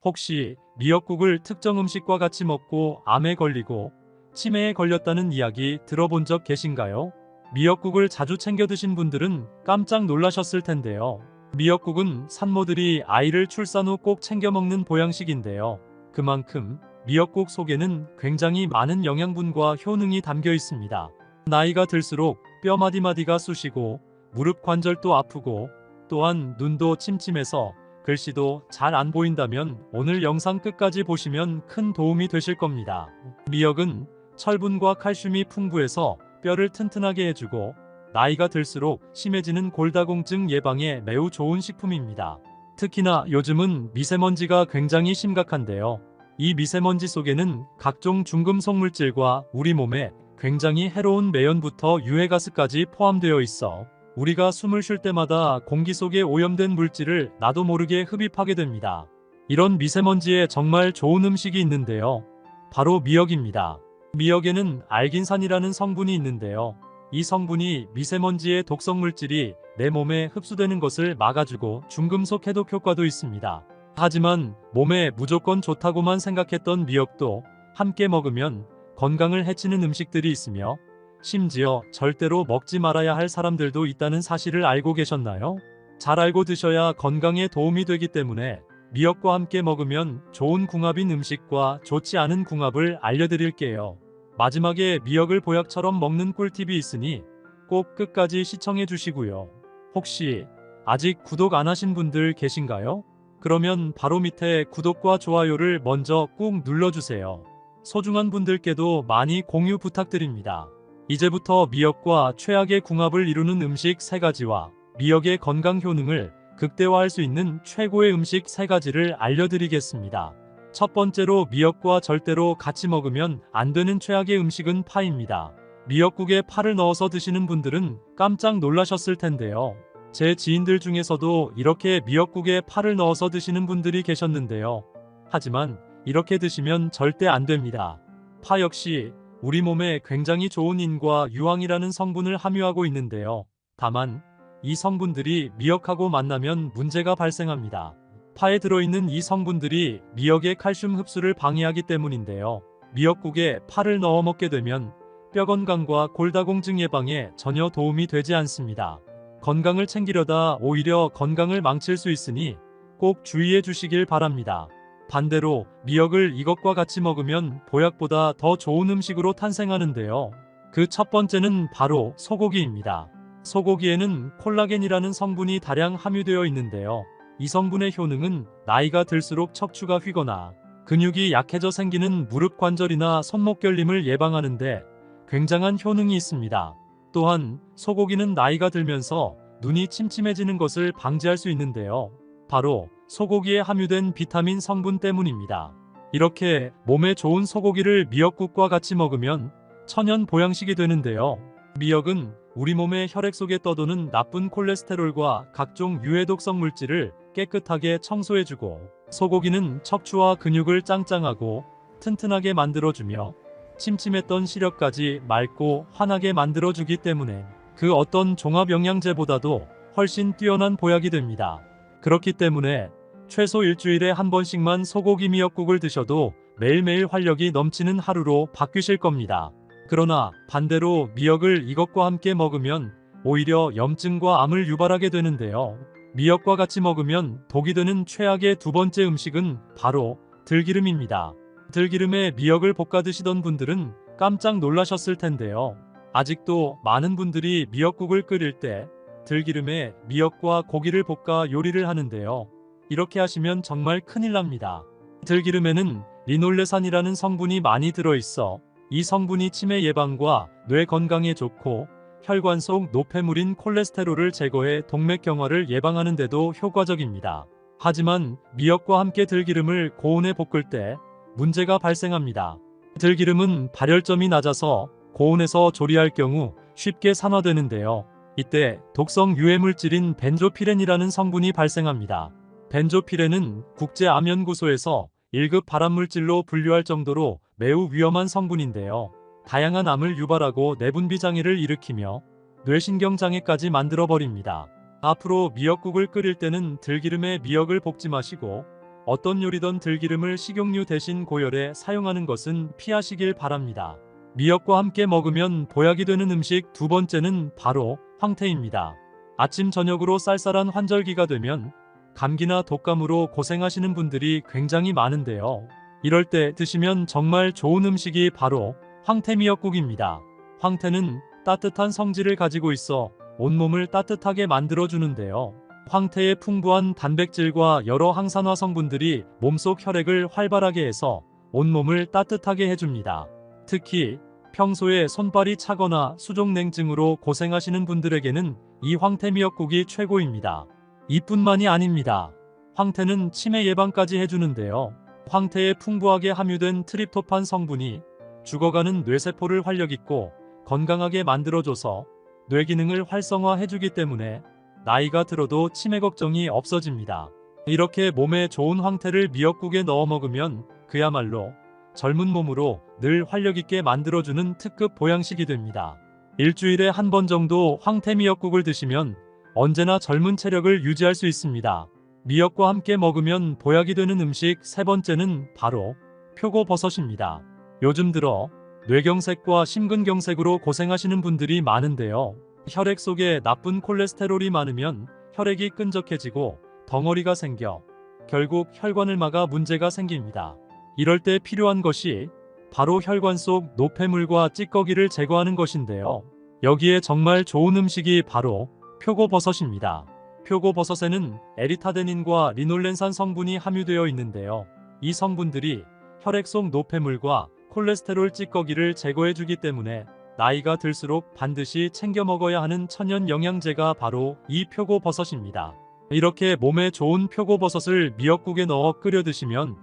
혹시 미역국을 특정 음식과 같이 먹고 암에 걸리고 치매에 걸렸다는 이야기 들어본 적 계신가요? 미역국을 자주 챙겨 드신 분들은 깜짝 놀라셨을 텐데요. 미역국은 산모들이 아이를 출산 후 꼭 챙겨 먹는 보양식인데요. 그만큼 미역국 속에는 굉장히 많은 영양분과 효능이 담겨 있습니다. 나이가 들수록 뼈 마디마디가 쑤시고 무릎 관절도 아프고 또한 눈도 침침해서 글씨도 잘 안 보인다면 오늘 영상 끝까지 보시면 큰 도움이 되실 겁니다. 미역은 철분과 칼슘이 풍부해서 뼈를 튼튼하게 해주고 나이가 들수록 심해지는 골다공증 예방에 매우 좋은 식품입니다. 특히나 요즘은 미세먼지가 굉장히 심각한데요. 이 미세먼지 속에는 각종 중금속 물질과 우리 몸에 굉장히 해로운 매연부터 유해가스까지 포함되어 있어 우리가 숨을 쉴 때마다 공기 속에 오염된 물질을 나도 모르게 흡입하게 됩니다. 이런 미세먼지에 정말 좋은 음식이 있는데요. 바로 미역입니다. 미역에는 알긴산이라는 성분이 있는데요. 이 성분이 미세먼지의 독성 물질이 내 몸에 흡수되는 것을 막아주고 중금속 해독 효과도 있습니다. 하지만 몸에 무조건 좋다고만 생각했던 미역도 함께 먹으면 건강을 해치는 음식들이 있으며 심지어 절대로 먹지 말아야 할 사람들도 있다는 사실을 알고 계셨나요? 잘 알고 드셔야 건강에 도움이 되기 때문에 미역과 함께 먹으면 좋은 궁합인 음식과 좋지 않은 궁합을 알려드릴게요. 마지막에 미역을 보약처럼 먹는 꿀팁이 있으니 꼭 끝까지 시청해 주시고요. 혹시 아직 구독 안 하신 분들 계신가요? 그러면 바로 밑에 구독과 좋아요를 먼저 꾹 눌러주세요. 소중한 분들께도 많이 공유 부탁드립니다. 이제부터 미역과 최악의 궁합을 이루는 음식 3가지와 미역의 건강 효능을 극대화할 수 있는 최고의 음식 3가지를 알려드리겠습니다. 첫 번째로 미역과 절대로 같이 먹으면 안 되는 최악의 음식은 파입니다. 미역국에 파를 넣어서 드시는 분들은 깜짝 놀라셨을 텐데요. 제 지인들 중에서도 이렇게 미역국에 파를 넣어서 드시는 분들이 계셨는데요. 하지만 이렇게 드시면 절대 안 됩니다. 파 역시 우리 몸에 굉장히 좋은 인과 유황이라는 성분을 함유하고 있는데요. 다만 이 성분들이 미역하고 만나면 문제가 발생합니다. 파에 들어있는 이 성분들이 미역의 칼슘 흡수를 방해하기 때문인데요. 미역국에 파를 넣어 먹게 되면 뼈 건강과 골다공증 예방에 전혀 도움이 되지 않습니다. 건강을 챙기려다 오히려 건강을 망칠 수 있으니 꼭 주의해 주시길 바랍니다. 반대로 미역을 이것과 같이 먹으면 보약보다 더 좋은 음식으로 탄생하는데요. 그 첫 번째는 바로 소고기입니다. 소고기에는 콜라겐이라는 성분이 다량 함유되어 있는데요. 이 성분의 효능은 나이가 들수록 척추가 휘거나 근육이 약해져 생기는 무릎 관절이나 손목 결림을 예방하는데 굉장한 효능이 있습니다. 또한 소고기는 나이가 들면서 눈이 침침해지는 것을 방지할 수 있는데요. 바로 소고기에 함유된 비타민 성분 때문입니다. 이렇게 몸에 좋은 소고기를 미역국과 같이 먹으면 천연 보양식이 되는데요. 미역은 우리 몸의 혈액 속에 떠도는 나쁜 콜레스테롤과 각종 유해독성 물질을 깨끗하게 청소해주고 소고기는 척추와 근육을 짱짱하고 튼튼하게 만들어주며 침침했던 시력까지 맑고 환하게 만들어주기 때문에 그 어떤 종합영양제보다도 훨씬 뛰어난 보약이 됩니다. 그렇기 때문에 최소 일주일에 한 번씩만 소고기 미역국을 드셔도 매일매일 활력이 넘치는 하루로 바뀌실 겁니다. 그러나 반대로 미역을 이것과 함께 먹으면 오히려 염증과 암을 유발하게 되는데요. 미역과 같이 먹으면 독이 되는 최악의 두 번째 음식은 바로 들기름입니다. 들기름에 미역을 볶아 드시던 분들은 깜짝 놀라셨을 텐데요. 아직도 많은 분들이 미역국을 끓일 때 들기름에 미역과 고기를 볶아 요리를 하는데요. 이렇게 하시면 정말 큰일 납니다. 들기름에는 리놀레산이라는 성분이 많이 들어있어 이 성분이 치매 예방과 뇌 건강에 좋고 혈관 속 노폐물인 콜레스테롤을 제거해 동맥경화를 예방하는 데도 효과적입니다. 하지만 미역과 함께 들기름을 고온에 볶을 때 문제가 발생합니다. 들기름은 발열점이 낮아서 고온에서 조리할 경우 쉽게 산화되는데요. 이때 독성 유해물질인 벤조피렌이라는 성분이 발생합니다. 벤조피렌은 국제암연구소에서 1급 발암물질로 분류할 정도로 매우 위험한 성분인데요. 다양한 암을 유발하고 내분비 장애를 일으키며 뇌신경장애까지 만들어버립니다. 앞으로 미역국을 끓일 때는 들기름에 미역을 볶지 마시고 어떤 요리든 들기름을 식용유 대신 고열에 사용하는 것은 피하시길 바랍니다. 미역과 함께 먹으면 보약이 되는 음식 두 번째는 바로 황태입니다. 아침 저녁으로 쌀쌀한 환절기가 되면 감기나 독감으로 고생하시는 분들이 굉장히 많은데요. 이럴 때 드시면 정말 좋은 음식이 바로 황태미역국입니다. 황태는 따뜻한 성질을 가지고 있어 온몸을 따뜻하게 만들어주는데요. 황태의 풍부한 단백질과 여러 항산화 성분들이 몸속 혈액을 활발하게 해서 온몸을 따뜻하게 해줍니다. 특히 평소에 손발이 차거나 수족냉증으로 고생하시는 분들에게는 이 황태미역국이 최고입니다. 이뿐만이 아닙니다. 황태는 치매 예방까지 해주는데요. 황태에 풍부하게 함유된 트립토판 성분이 죽어가는 뇌세포를 활력있고 건강하게 만들어줘서 뇌 기능을 활성화해주기 때문에 나이가 들어도 치매 걱정이 없어집니다. 이렇게 몸에 좋은 황태를 미역국에 넣어 먹으면 그야말로 젊은 몸으로 늘 활력있게 만들어주는 특급 보양식이 됩니다. 일주일에 한 번 정도 황태 미역국을 드시면 언제나 젊은 체력을 유지할 수 있습니다. 미역과 함께 먹으면 보약이 되는 음식 세 번째는 바로 표고버섯입니다. 요즘 들어 뇌경색과 심근경색으로 고생하시는 분들이 많은데요. 혈액 속에 나쁜 콜레스테롤이 많으면 혈액이 끈적해지고 덩어리가 생겨 결국 혈관을 막아 문제가 생깁니다. 이럴 때 필요한 것이 바로 혈관 속 노폐물과 찌꺼기를 제거하는 것인데요. 여기에 정말 좋은 음식이 바로 표고버섯입니다. 표고버섯에는 에리타데닌과 리놀렌산 성분이 함유되어 있는데요. 이 성분들이 혈액 속 노폐물과 콜레스테롤 찌꺼기를 제거해주기 때문에 나이가 들수록 반드시 챙겨 먹어야 하는 천연 영양제가 바로 이 표고버섯입니다. 이렇게 몸에 좋은 표고버섯을 미역국에 넣어 끓여 드시면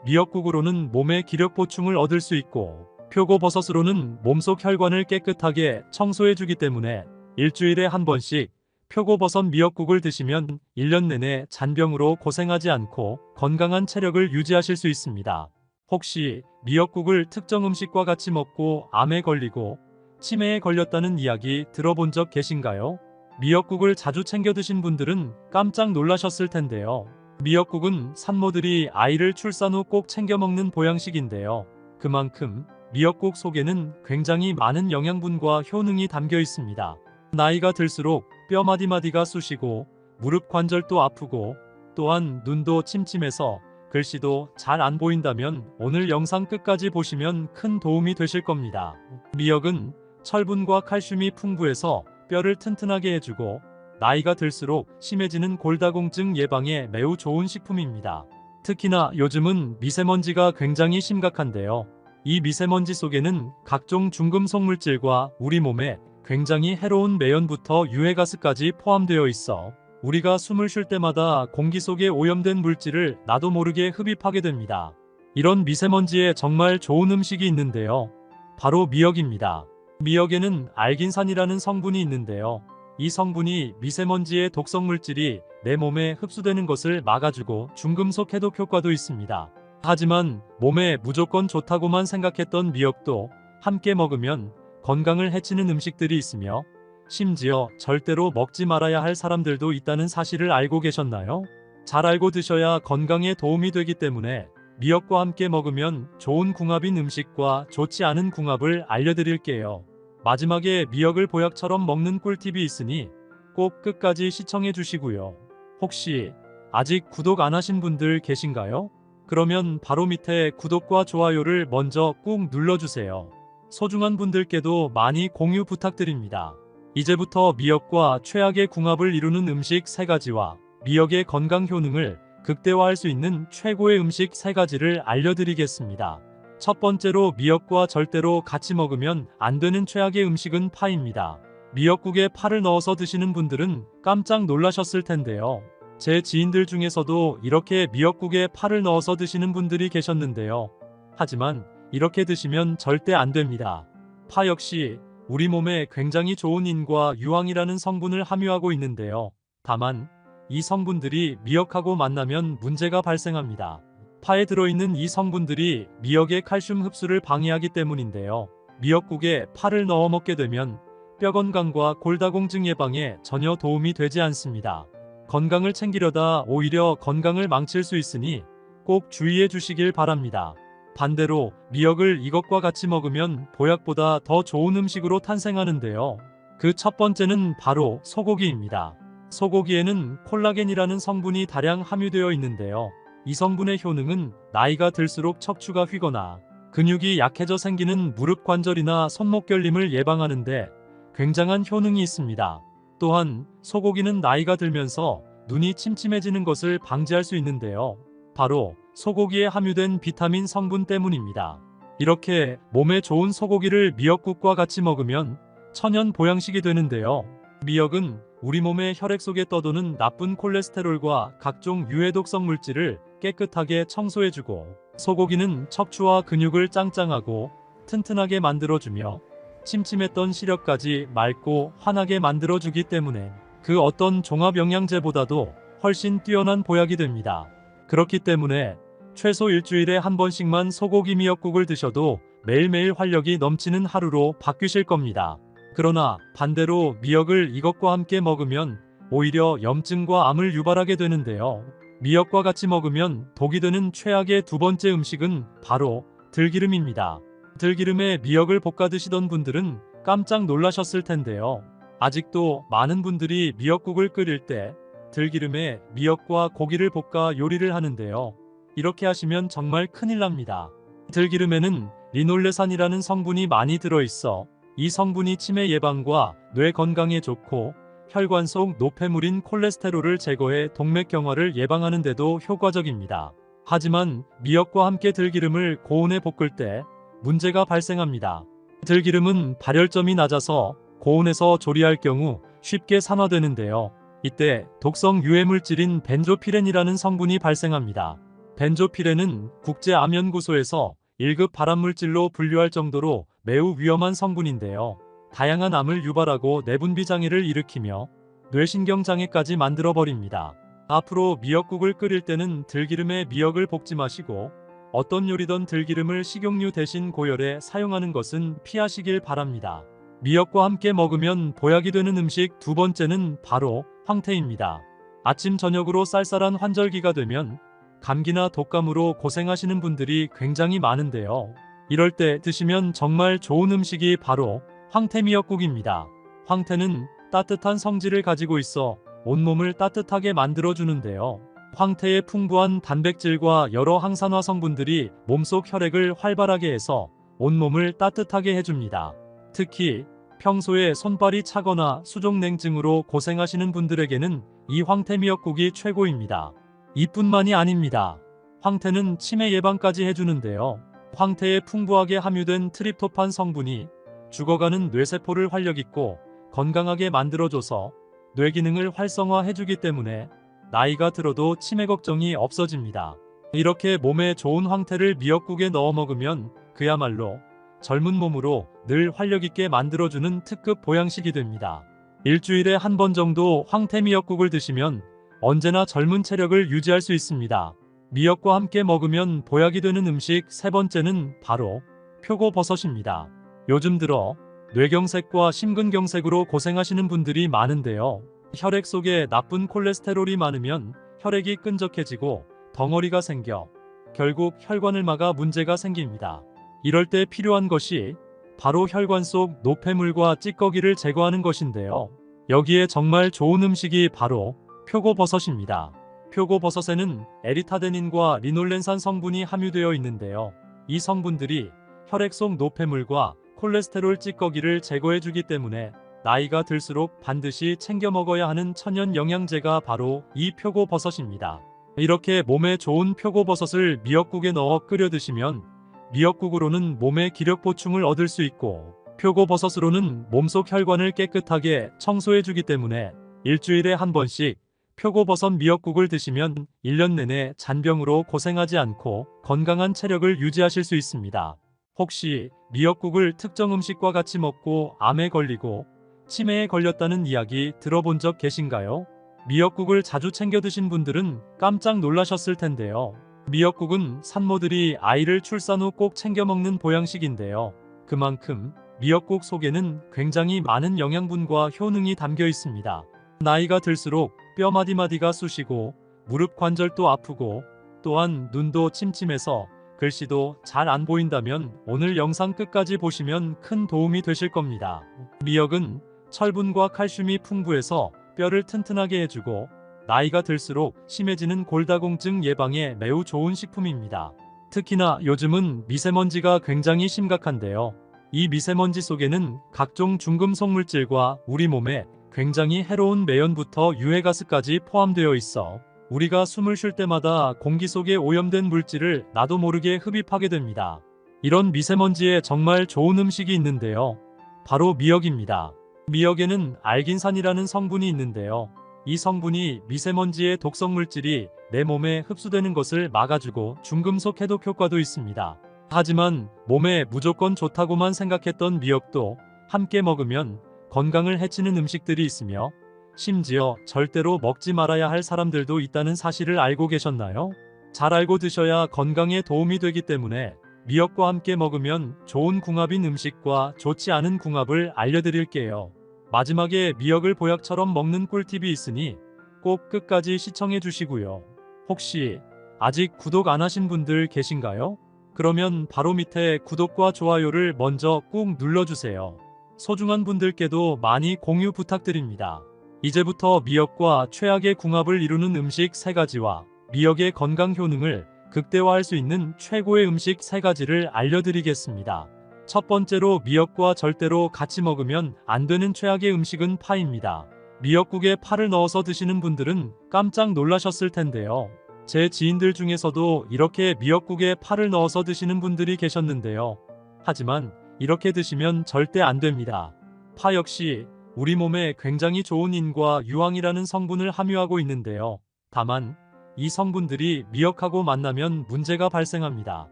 미역국으로는 몸의 기력 보충을 얻을 수 있고 표고버섯으로는 몸속 혈관을 깨끗하게 청소해주기 때문에 일주일에 한 번씩 표고버섯 미역국을 드시면 1년 내내 잔병으로 고생하지 않고 건강한 체력을 유지하실 수 있습니다. 혹시 미역국을 특정 음식과 같이 먹고 암에 걸리고 치매에 걸렸다는 이야기 들어본 적 계신가요? 미역국을 자주 챙겨 드신 분들은 깜짝 놀라셨을 텐데요. 미역국은 산모들이 아이를 출산 후 꼭 챙겨 먹는 보양식인데요. 그만큼 미역국 속에는 굉장히 많은 영양분과 효능이 담겨 있습니다. 나이가 들수록 뼈 마디마디가 쑤시고 무릎 관절도 아프고 또한 눈도 침침해서 글씨도 잘 안 보인다면 오늘 영상 끝까지 보시면 큰 도움이 되실 겁니다. 미역은 철분과 칼슘이 풍부해서 뼈를 튼튼하게 해주고 나이가 들수록 심해지는 골다공증 예방에 매우 좋은 식품입니다. 특히나 요즘은 미세먼지가 굉장히 심각한데요. 이 미세먼지 속에는 각종 중금속 물질과 우리 몸에 굉장히 해로운 매연부터 유해가스까지 포함되어 있어 우리가 숨을 쉴 때마다 공기 속에 오염된 물질을 나도 모르게 흡입하게 됩니다. 이런 미세먼지에 정말 좋은 음식이 있는데요. 바로 미역입니다. 미역에는 알긴산이라는 성분이 있는데요. 이 성분이 미세먼지의 독성 물질이 내 몸에 흡수되는 것을 막아주고 중금속 해독 효과도 있습니다. 하지만 몸에 무조건 좋다고만 생각했던 미역도 함께 먹으면 건강을 해치는 음식들이 있으며 심지어 절대로 먹지 말아야 할 사람들도 있다는 사실을 알고 계셨나요? 잘 알고 드셔야 건강에 도움이 되기 때문에 미역과 함께 먹으면 좋은 궁합인 음식과 좋지 않은 궁합을 알려드릴게요. 마지막에 미역을 보약처럼 먹는 꿀팁이 있으니 꼭 끝까지 시청해 주시고요. 혹시 아직 구독 안 하신 분들 계신가요? 그러면 바로 밑에 구독과 좋아요를 먼저 꾹 눌러주세요. 소중한 분들께도 많이 공유 부탁드립니다. 이제부터 미역과 최악의 궁합을 이루는 음식 3가지와 미역의 건강 효능을 극대화할 수 있는 최고의 음식 3가지를 알려드리겠습니다. 첫 번째로 미역과 절대로 같이 먹으면 안 되는 최악의 음식은 파입니다. 미역국에 파를 넣어서 드시는 분들은 깜짝 놀라셨을 텐데요. 제 지인들 중에서도 이렇게 미역국에 파를 넣어서 드시는 분들이 계셨는데요. 하지만 이렇게 드시면 절대 안 됩니다. 파 역시 우리 몸에 굉장히 좋은 인과 유황이라는 성분을 함유하고 있는데요. 다만 이 성분들이 미역하고 만나면 문제가 발생합니다. 파에 들어있는 이 성분들이 미역의 칼슘 흡수를 방해하기 때문인데요. 미역국에 파를 넣어 먹게 되면 뼈 건강과 골다공증 예방에 전혀 도움이 되지 않습니다. 건강을 챙기려다 오히려 건강을 망칠 수 있으니 꼭 주의해 주시길 바랍니다. 반대로 미역을 이것과 같이 먹으면 보약보다 더 좋은 음식으로 탄생하는데요. 그 첫 번째는 바로 소고기입니다. 소고기에는 콜라겐이라는 성분이 다량 함유되어 있는데요. 이 성분의 효능은 나이가 들수록 척추가 휘거나 근육이 약해져 생기는 무릎 관절이나 손목 결림을 예방하는데 굉장한 효능이 있습니다. 또한 소고기는 나이가 들면서 눈이 침침해지는 것을 방지할 수 있는데요. 바로 소고기에 함유된 비타민 성분 때문입니다. 이렇게 몸에 좋은 소고기를 미역국과 같이 먹으면 천연 보양식이 되는데요. 미역은 우리 몸의 혈액 속에 떠도는 나쁜 콜레스테롤과 각종 유해독성 물질을 깨끗하게 청소해주고, 소고기는 척추와 근육을 짱짱하고 튼튼하게 만들어주며 침침했던 시력까지 맑고 환하게 만들어주기 때문에 그 어떤 종합 영양제보다도 훨씬 뛰어난 보약이 됩니다. 그렇기 때문에 최소 일주일에 한 번씩만 소고기 미역국을 드셔도 매일매일 활력이 넘치는 하루로 바뀌실 겁니다. 그러나 반대로 미역을 이것과 함께 먹으면 오히려 염증과 암을 유발하게 되는데요. 미역과 같이 먹으면 독이 되는 최악의 두 번째 음식은 바로 들기름입니다. 들기름에 미역을 볶아 드시던 분들은 깜짝 놀라셨을 텐데요. 아직도 많은 분들이 미역국을 끓일 때 들기름에 미역과 고기를 볶아 요리를 하는데요. 이렇게 하시면 정말 큰일 납니다. 들기름에는 리놀레산이라는 성분이 많이 들어있어 이 성분이 치매 예방과 뇌 건강에 좋고 혈관 속 노폐물인 콜레스테롤을 제거해 동맥경화를 예방하는 데도 효과적입니다. 하지만 미역과 함께 들기름을 고온에 볶을 때 문제가 발생합니다. 들기름은 발열점이 낮아서 고온에서 조리할 경우 쉽게 산화되는데요. 이때 독성 유해물질인 벤조피렌이라는 성분이 발생합니다. 벤조피렌은 국제암연구소에서 1급 발암물질로 분류할 정도로 매우 위험한 성분인데요. 다양한 암을 유발하고 내분비 장애를 일으키며 뇌신경 장애까지 만들어버립니다. 앞으로 미역국을 끓일 때는 들기름에 미역을 볶지 마시고 어떤 요리든 들기름을 식용유 대신 고열에 사용하는 것은 피하시길 바랍니다. 미역과 함께 먹으면 보약이 되는 음식 두 번째는 바로 황태입니다. 아침 저녁으로 쌀쌀한 환절기가 되면 감기나 독감으로 고생하시는 분들이 굉장히 많은데요. 이럴 때 드시면 정말 좋은 음식이 바로 황태 미역국입니다. 황태는 따뜻한 성질을 가지고 있어 온몸을 따뜻하게 만들어주는데요. 황태의 풍부한 단백질과 여러 항산화 성분들이 몸속 혈액을 활발하게 해서 온몸을 따뜻하게 해줍니다. 특히 평소에 손발이 차거나 수족냉증으로 고생하시는 분들에게는 이 황태 미역국이 최고입니다. 이뿐만이 아닙니다. 황태는 치매 예방까지 해주는데요. 황태에 풍부하게 함유된 트립토판 성분이 죽어가는 뇌세포를 활력있고 건강하게 만들어줘서 뇌 기능을 활성화해주기 때문에 나이가 들어도 치매 걱정이 없어집니다. 이렇게 몸에 좋은 황태를 미역국에 넣어 먹으면 그야말로 젊은 몸으로 늘 활력있게 만들어주는 특급 보양식이 됩니다. 일주일에 한 번 정도 황태 미역국을 드시면 언제나 젊은 체력을 유지할 수 있습니다. 미역과 함께 먹으면 보약이 되는 음식 세 번째는 바로 표고버섯입니다. 요즘 들어 뇌경색과 심근경색으로 고생하시는 분들이 많은데요. 혈액 속에 나쁜 콜레스테롤이 많으면 혈액이 끈적해지고 덩어리가 생겨 결국 혈관을 막아 문제가 생깁니다. 이럴 때 필요한 것이 바로 혈관 속 노폐물과 찌꺼기를 제거하는 것인데요. 여기에 정말 좋은 음식이 바로 표고버섯입니다. 표고버섯에는 에리타데닌과 리놀렌산 성분이 함유되어 있는데요. 이 성분들이 혈액 속 노폐물과 콜레스테롤 찌꺼기를 제거해주기 때문에 나이가 들수록 반드시 챙겨 먹어야 하는 천연 영양제가 바로 이 표고버섯입니다. 이렇게 몸에 좋은 표고버섯을 미역국에 넣어 끓여 드시면 미역국으로는 몸의 기력 보충을 얻을 수 있고 표고버섯으로는 몸속 혈관을 깨끗하게 청소해주기 때문에 일주일에 한 번씩 표고버섯 미역국을 드시면 1년 내내 잔병으로 고생하지 않고 건강한 체력을 유지하실 수 있습니다. 혹시 미역국을 특정 음식과 같이 먹고 암에 걸리고 치매에 걸렸다는 이야기 들어본 적 계신가요? 미역국을 자주 챙겨 드신 분들은 깜짝 놀라셨을 텐데요. 미역국은 산모들이 아이를 출산 후 꼭 챙겨 먹는 보양식인데요. 그만큼 미역국 속에는 굉장히 많은 영양분과 효능이 담겨 있습니다. 나이가 들수록 뼈 마디마디가 쑤시고 무릎 관절도 아프고 또한 눈도 침침해서 글씨도 잘 안 보인다면 오늘 영상 끝까지 보시면 큰 도움이 되실 겁니다. 미역은 철분과 칼슘이 풍부해서 뼈를 튼튼하게 해주고 나이가 들수록 심해지는 골다공증 예방에 매우 좋은 식품입니다. 특히나 요즘은 미세먼지가 굉장히 심각한데요. 이 미세먼지 속에는 각종 중금속 물질과 우리 몸에 굉장히 해로운 매연부터 유해가스까지 포함되어 있어 우리가 숨을 쉴 때마다 공기 속에 오염된 물질을 나도 모르게 흡입하게 됩니다. 이런 미세먼지에 정말 좋은 음식이 있는데요. 바로 미역입니다. 미역에는 알긴산이라는 성분이 있는데요. 이 성분이 미세먼지의 독성 물질이 내 몸에 흡수되는 것을 막아주고 중금속 해독 효과도 있습니다. 하지만 몸에 무조건 좋다고만 생각했던 미역도 함께 먹으면 건강을 해치는 음식들이 있으며 심지어 절대로 먹지 말아야 할 사람들도 있다는 사실을 알고 계셨나요? 잘 알고 드셔야 건강에 도움이 되기 때문에 미역과 함께 먹으면 좋은 궁합인 음식과 좋지 않은 궁합을 알려드릴게요. 마지막에 미역을 보약처럼 먹는 꿀팁이 있으니 꼭 끝까지 시청해 주시고요. 혹시 아직 구독 안 하신 분들 계신가요? 그러면 바로 밑에 구독과 좋아요를 먼저 꾹 눌러주세요. 소중한 분들께도 많이 공유 부탁드립니다. 이제부터 미역과 최악의 궁합을 이루는 음식 3가지와 미역의 건강 효능을 극대화할 수 있는 최고의 음식 3가지를 알려드리겠습니다. 첫 번째로 미역과 절대로 같이 먹으면 안 되는 최악의 음식은 파입니다. 미역국에 파를 넣어서 드시는 분들은 깜짝 놀라셨을 텐데요. 제 지인들 중에서도 이렇게 미역국에 파를 넣어서 드시는 분들이 계셨는데요. 하지만 이렇게 드시면 절대 안 됩니다. 파 역시 우리 몸에 굉장히 좋은 인과 유황이라는 성분을 함유하고 있는데요. 다만 이 성분들이 미역하고 만나면 문제가 발생합니다.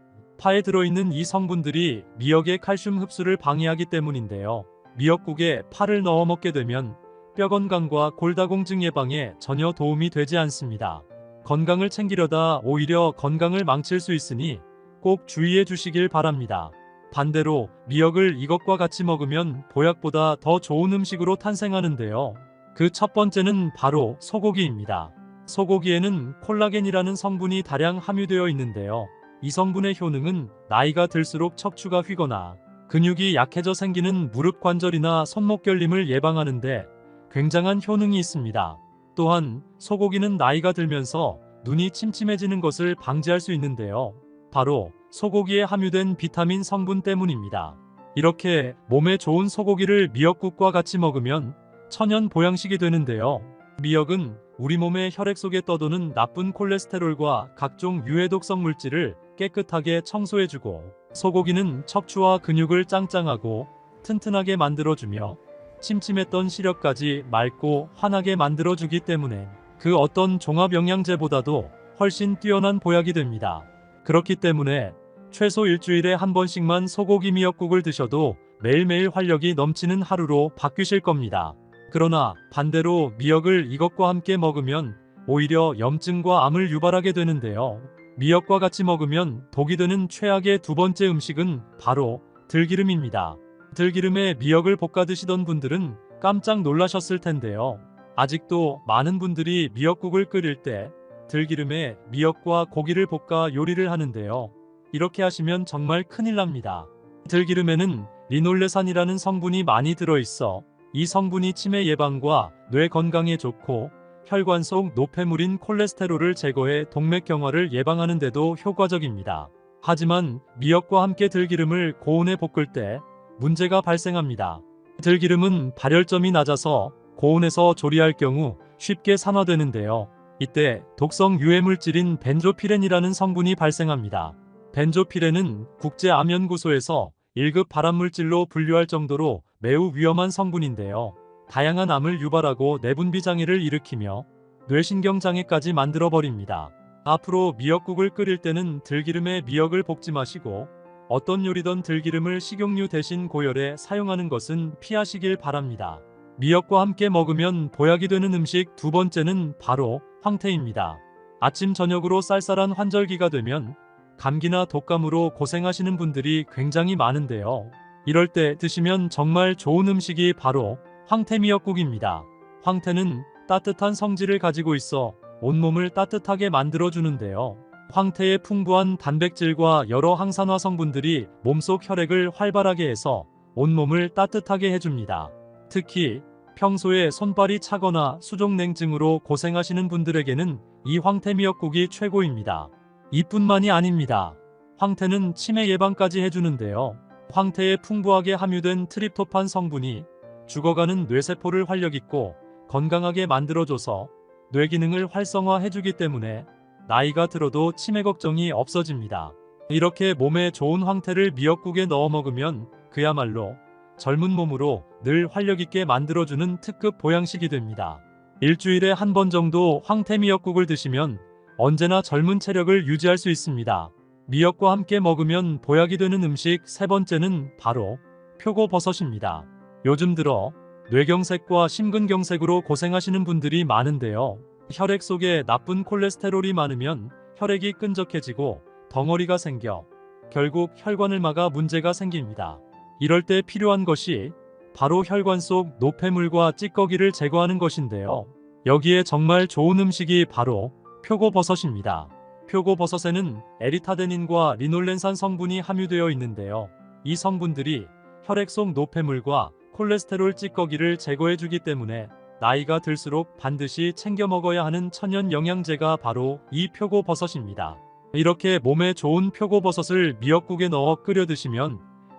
파에 들어있는 이 성분들이 미역의 칼슘 흡수를 방해하기 때문인데요. 미역국에 파를 넣어 먹게 되면 뼈 건강과 골다공증 예방에 전혀 도움이 되지 않습니다. 건강을 챙기려다 오히려 건강을 망칠 수 있으니 꼭 주의해 주시길 바랍니다. 반대로 미역을 이것과 같이 먹으면 보약보다 더 좋은 음식으로 탄생하는데요. 그 첫 번째는 바로 소고기입니다. 소고기에는 콜라겐이라는 성분이 다량 함유되어 있는데요. 이 성분의 효능은 나이가 들수록 척추가 휘거나 근육이 약해져 생기는 무릎 관절이나 손목 결림을 예방하는데 굉장한 효능이 있습니다. 또한 소고기는 나이가 들면서 눈이 침침해지는 것을 방지할 수 있는데요. 바로 소고기에 함유된 비타민 성분 때문입니다. 이렇게 몸에 좋은 소고기를 미역국과 같이 먹으면 천연 보양식이 되는데요. 미역은 우리 몸의 혈액 속에 떠도는 나쁜 콜레스테롤과 각종 유해독성 물질을 깨끗하게 청소해주고 소고기는 척추와 근육을 짱짱하고 튼튼하게 만들어주며 침침했던 시력까지 맑고 환하게 만들어주기 때문에 그 어떤 종합 영양제보다도 훨씬 뛰어난 보약이 됩니다. 그렇기 때문에 최소 일주일에 한 번씩만 소고기 미역국을 드셔도 매일매일 활력이 넘치는 하루로 바뀌실 겁니다. 그러나 반대로 미역을 이것과 함께 먹으면 오히려 염증과 암을 유발하게 되는데요. 미역과 같이 먹으면 독이 되는 최악의 두 번째 음식은 바로 들기름입니다. 들기름에 미역을 볶아 드시던 분들은 깜짝 놀라셨을 텐데요. 아직도 많은 분들이 미역국을 끓일 때 들기름에 미역과 고기를 볶아 요리를 하는데요. 이렇게 하시면 정말 큰일 납니다. 들기름에는 리놀레산이라는 성분이 많이 들어있어 이 성분이 치매 예방과 뇌 건강에 좋고 혈관 속 노폐물인 콜레스테롤을 제거해 동맥경화를 예방하는 데도 효과적입니다. 하지만 미역과 함께 들기름을 고온에 볶을 때 문제가 발생합니다. 들기름은 발열점이 낮아서 고온에서 조리할 경우 쉽게 산화되는데요. 이때 독성 유해물질인 벤조피렌이라는 성분이 발생합니다. 벤조피렌은 국제암연구소에서 1급 발암물질로 분류할 정도로 매우 위험한 성분인데요. 다양한 암을 유발하고 내분비 장애를 일으키며 뇌신경 장애까지 만들어버립니다. 앞으로 미역국을 끓일 때는 들기름에 미역을 볶지 마시고 어떤 요리든 들기름을 식용유 대신 고열에 사용하는 것은 피하시길 바랍니다. 미역과 함께 먹으면 보약이 되는 음식 두 번째는 바로 황태입니다. 아침 저녁으로 쌀쌀한 환절기가 되면 감기나 독감으로 고생하시는 분들이 굉장히 많은데요. 이럴 때 드시면 정말 좋은 음식이 바로 황태 미역국입니다. 황태는 따뜻한 성질을 가지고 있어 온몸을 따뜻하게 만들어주는데요. 황태의 풍부한 단백질과 여러 항산화 성분들이 몸속 혈액을 활발하게 해서 온몸을 따뜻하게 해줍니다. 특히 평소에 손발이 차거나 수족냉증으로 고생하시는 분들에게는 이 황태 미역국이 최고입니다. 이뿐만이 아닙니다. 황태는 치매 예방까지 해주는데요. 황태에 풍부하게 함유된 트립토판 성분이 죽어가는 뇌세포를 활력있고 건강하게 만들어줘서 뇌 기능을 활성화해주기 때문에 나이가 들어도 치매 걱정이 없어집니다. 이렇게 몸에 좋은 황태를 미역국에 넣어 먹으면 그야말로 젊은 몸으로 늘 활력있게 만들어주는 특급 보양식이 됩니다. 일주일에 한 번 정도 황태 미역국을 드시면 언제나 젊은 체력을 유지할 수 있습니다. 미역과 함께 먹으면 보약이 되는 음식 세 번째는 바로 표고버섯입니다. 요즘 들어 뇌경색과 심근경색으로 고생하시는 분들이 많은데요. 혈액 속에 나쁜 콜레스테롤이 많으면 혈액이 끈적해지고 덩어리가 생겨 결국 혈관을 막아 문제가 생깁니다. 이럴 때 필요한 것이 바로 혈관 속 노폐물과 찌꺼기를 제거하는 것인데요. 여기에 정말 좋은 음식이 바로 표고버섯입니다. 표고버섯에는 에리타데닌과 리놀렌산 성분이 함유되어 있는데요. 이 성분들이 혈액 속 노폐물과 콜레스테롤 찌꺼기를 제거해주기 때문에 나이가 들수록 반드시 챙겨 먹어야 하는 천연 영양제가 바로 이 표고버섯입니다. 이렇게 몸에 좋은 표고버섯을 미역국에 넣어 끓여 드시면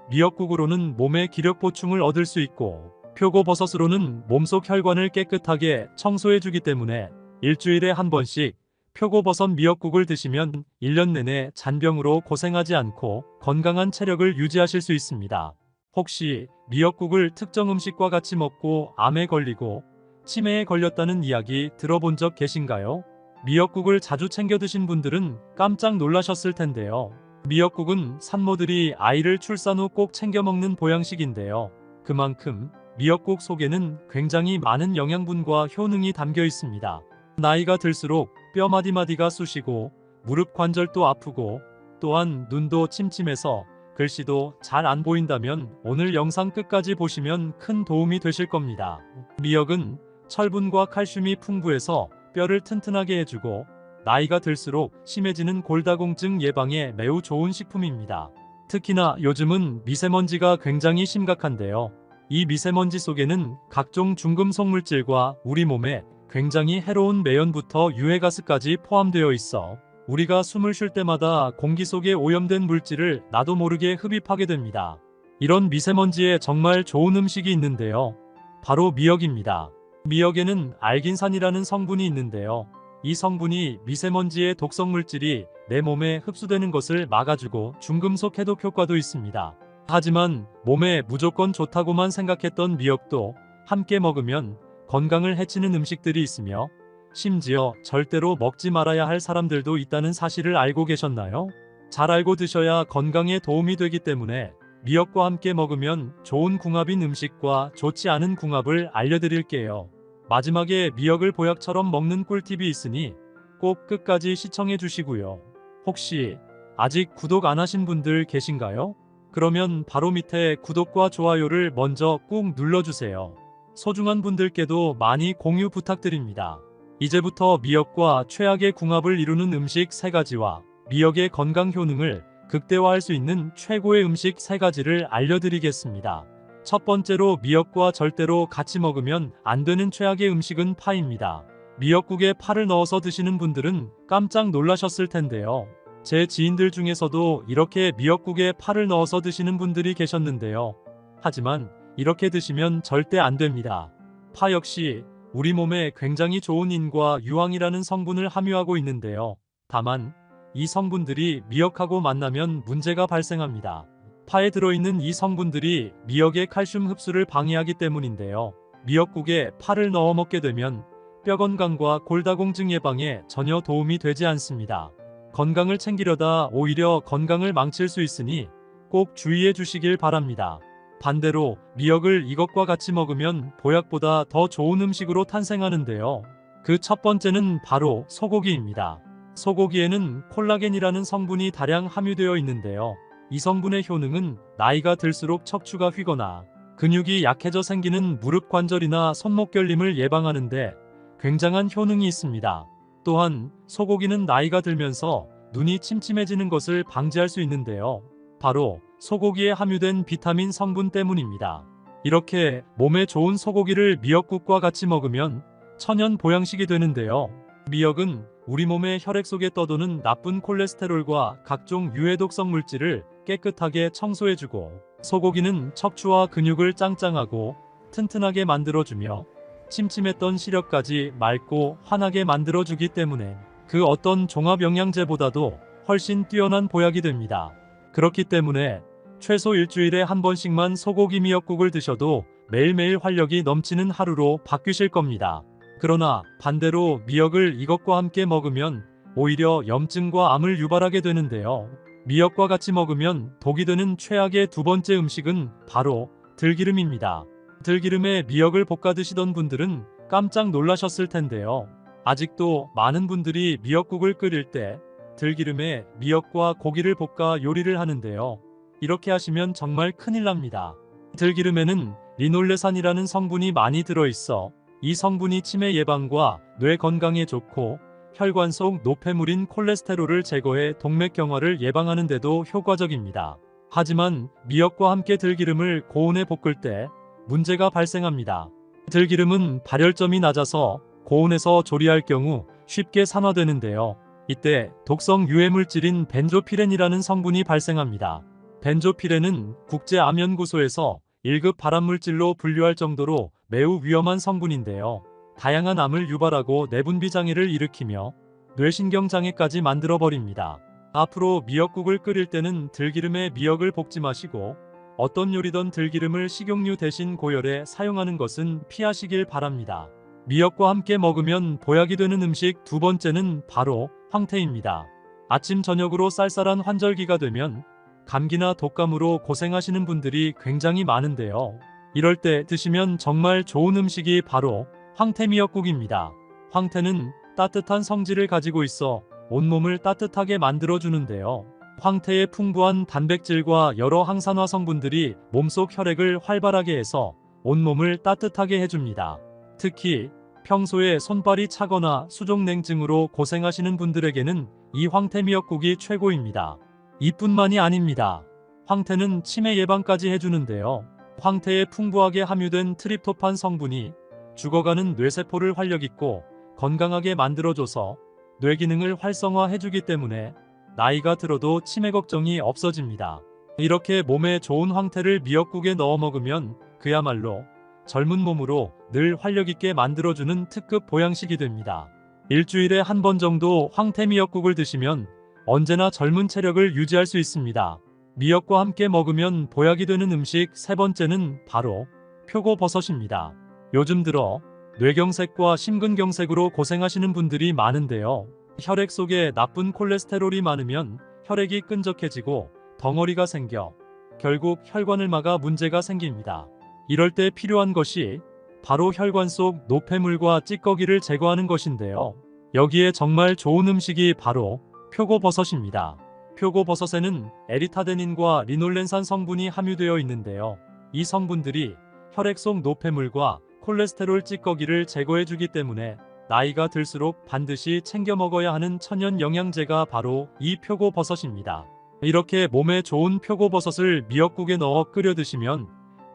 미역국으로는 몸의 기력 보충을 얻을 수 있고 표고버섯으로는 몸속 혈관을 깨끗하게 청소해주기 때문에 일주일에 한 번씩 표고버섯 미역국을 드시면 1년 내내 잔병으로 고생하지 않고 건강한 체력을 유지하실 수 있습니다. 혹시 미역국을 특정 음식과 같이 먹고 암에 걸리고 치매에 걸렸다는 이야기 들어본 적 계신가요? 미역국을 자주 챙겨 드신 분들은 깜짝 놀라셨을 텐데요. 미역국은 산모들이 아이를 출산 후 꼭 챙겨 먹는 보양식인데요. 그만큼 미역국 속에는 굉장히 많은 영양분과 효능이 담겨 있습니다. 나이가 들수록 뼈 마디마디가 쑤시고 무릎 관절도 아프고 또한 눈도 침침해서 글씨도 잘 안 보인다면 오늘 영상 끝까지 보시면 큰 도움이 되실 겁니다. 미역은 철분과 칼슘이 풍부해서 뼈를 튼튼하게 해주고 나이가 들수록 심해지는 골다공증 예방에 매우 좋은 식품입니다. 특히나 요즘은 미세먼지가 굉장히 심각한데요. 이 미세먼지 속에는 각종 중금속 물질과 우리 몸에 굉장히 해로운 매연부터 유해가스까지 포함되어 있어 우리가 숨을 쉴 때마다 공기 속에 오염된 물질을 나도 모르게 흡입하게 됩니다. 이런 미세먼지에 정말 좋은 음식이 있는데요. 바로 미역입니다. 미역에는 알긴산이라는 성분이 있는데요. 이 성분이 미세먼지의 독성 물질이 내 몸에 흡수되는 것을 막아주고 중금속 해독 효과도 있습니다. 하지만 몸에 무조건 좋다고만 생각했던 미역도 함께 먹으면 건강을 해치는 음식들이 있으며 심지어 절대로 먹지 말아야 할 사람들도 있다는 사실을 알고 계셨나요? 잘 알고 드셔야 건강에 도움이 되기 때문에 미역과 함께 먹으면 좋은 궁합인 음식과 좋지 않은 궁합을 알려드릴게요. 마지막에 미역을 보약처럼 먹는 꿀팁이 있으니 꼭 끝까지 시청해 주시고요. 혹시 아직 구독 안 하신 분들 계신가요? 그러면 바로 밑에 구독과 좋아요를 먼저 꾹 눌러주세요. 소중한 분들께도 많이 공유 부탁드립니다. 이제부터 미역과 최악의 궁합을 이루는 음식 3가지와 미역의 건강 효능을 극대화할 수 있는 최고의 음식 3가지를 알려드리겠습니다. 첫 번째로 미역과 절대로 같이 먹으면 안 되는 최악의 음식은 파입니다. 미역국에 파를 넣어서 드시는 분들은 깜짝 놀라셨을 텐데요. 제 지인들 중에서도 이렇게 미역국에 파를 넣어서 드시는 분들이 계셨는데요. 하지만 이렇게 드시면 절대 안 됩니다. 파 역시 우리 몸에 굉장히 좋은 인과 유황이라는 성분을 함유하고 있는데요. 다만 이 성분들이 미역하고 만나면 문제가 발생합니다. 파에 들어있는 이 성분들이 미역의 칼슘 흡수를 방해하기 때문인데요. 미역국에 파를 넣어 먹게 되면 뼈 건강과 골다공증 예방에 전혀 도움이 되지 않습니다. 건강을 챙기려다 오히려 건강을 망칠 수 있으니 꼭 주의해 주시길 바랍니다. 반대로 미역을 이것과 같이 먹으면 보약보다 더 좋은 음식으로 탄생하는데요. 그 첫 번째는 바로 소고기입니다. 소고기에는 콜라겐이라는 성분이 다량 함유되어 있는데요. 이 성분의 효능은 나이가 들수록 척추가 휘거나 근육이 약해져 생기는 무릎 관절이나 손목 결림을 예방하는데 굉장한 효능이 있습니다. 또한 소고기는 나이가 들면서 눈이 침침해지는 것을 방지할 수 있는데요. 바로 소고기에 함유된 비타민 성분 때문입니다. 이렇게 몸에 좋은 소고기를 미역국과 같이 먹으면 천연 보양식이 되는데요. 미역은 우리 몸의 혈액 속에 떠도는 나쁜 콜레스테롤과 각종 유해독성 물질을 깨끗하게 청소해주고, 소고기는 척추와 근육을 짱짱하고 튼튼하게 만들어주며 침침했던 시력까지 맑고 환하게 만들어주기 때문에 그 어떤 종합 영양제보다도 훨씬 뛰어난 보약이 됩니다. 그렇기 때문에 최소 일주일에 한 번씩만 소고기 미역국을 드셔도 매일매일 활력이 넘치는 하루로 바뀌실 겁니다. 그러나 반대로 미역을 이것과 함께 먹으면 오히려 염증과 암을 유발하게 되는데요. 미역과 같이 먹으면 독이 되는 최악의 두 번째 음식은 바로 들기름입니다. 들기름에 미역을 볶아 드시던 분들은 깜짝 놀라셨을 텐데요. 아직도 많은 분들이 미역국을 끓일 때 들기름에 미역과 고기를 볶아 요리를 하는데요. 이렇게 하시면 정말 큰일 납니다. 들기름에는 리놀레산이라는 성분이 많이 들어있어 이 성분이 치매 예방과 뇌 건강에 좋고 혈관 속 노폐물인 콜레스테롤을 제거해 동맥경화를 예방하는 데도 효과적입니다. 하지만 미역과 함께 들기름을 고온에 볶을 때 문제가 발생합니다. 들기름은 발열점이 낮아서 고온에서 조리할 경우 쉽게 산화되는데요. 이때 독성 유해물질인 벤조피렌이라는 성분이 발생합니다. 벤조피렌은 국제암연구소에서 1급 발암물질로 분류할 정도로 매우 위험한 성분인데요. 다양한 암을 유발하고 내분비 장애를 일으키며 뇌신경 장애까지 만들어버립니다. 앞으로 미역국을 끓일 때는 들기름에 미역을 볶지 마시고 어떤 요리든 들기름을 식용유 대신 고열에 사용하는 것은 피하시길 바랍니다. 미역과 함께 먹으면 보약이 되는 음식 두 번째는 바로 황태입니다. 아침 저녁으로 쌀쌀한 환절기가 되면 감기나 독감으로 고생하시는 분들이 굉장히 많은데요. 이럴 때 드시면 정말 좋은 음식이 바로 황태 미역국입니다. 황태는 따뜻한 성질을 가지고 있어 온몸을 따뜻하게 만들어주는데요. 황태의 풍부한 단백질과 여러 항산화 성분들이 몸속 혈액을 활발하게 해서 온몸을 따뜻하게 해줍니다. 특히 평소에 손발이 차거나 수족냉증으로 고생하시는 분들에게는 이 황태 미역국이 최고입니다. 이뿐만이 아닙니다. 황태는 치매 예방까지 해주는데요. 황태에 풍부하게 함유된 트립토판 성분이 죽어가는 뇌세포를 활력있고 건강하게 만들어줘서 뇌 기능을 활성화해주기 때문에 나이가 들어도 치매 걱정이 없어집니다. 이렇게 몸에 좋은 황태를 미역국에 넣어 먹으면 그야말로 젊은 몸으로 늘 활력있게 만들어주는 특급 보양식이 됩니다. 일주일에 한 번 정도 황태 미역국을 드시면 언제나 젊은 체력을 유지할 수 있습니다. 미역과 함께 먹으면 보약이 되는 음식 세 번째는 바로 표고버섯입니다. 요즘 들어 뇌경색과 심근경색으로 고생하시는 분들이 많은데요. 혈액 속에 나쁜 콜레스테롤이 많으면 혈액이 끈적해지고 덩어리가 생겨 결국 혈관을 막아 문제가 생깁니다. 이럴 때 필요한 것이 바로 혈관 속 노폐물과 찌꺼기를 제거하는 것인데요. 여기에 정말 좋은 음식이 바로 표고버섯입니다. 표고버섯에는 에리타데닌과 리놀렌산 성분이 함유되어 있는데요. 이 성분들이 혈액 속 노폐물과 콜레스테롤 찌꺼기를 제거해주기 때문에 나이가 들수록 반드시 챙겨 먹어야 하는 천연 영양제가 바로 이 표고버섯입니다. 이렇게 몸에 좋은 표고버섯을 미역국에 넣어 끓여 드시면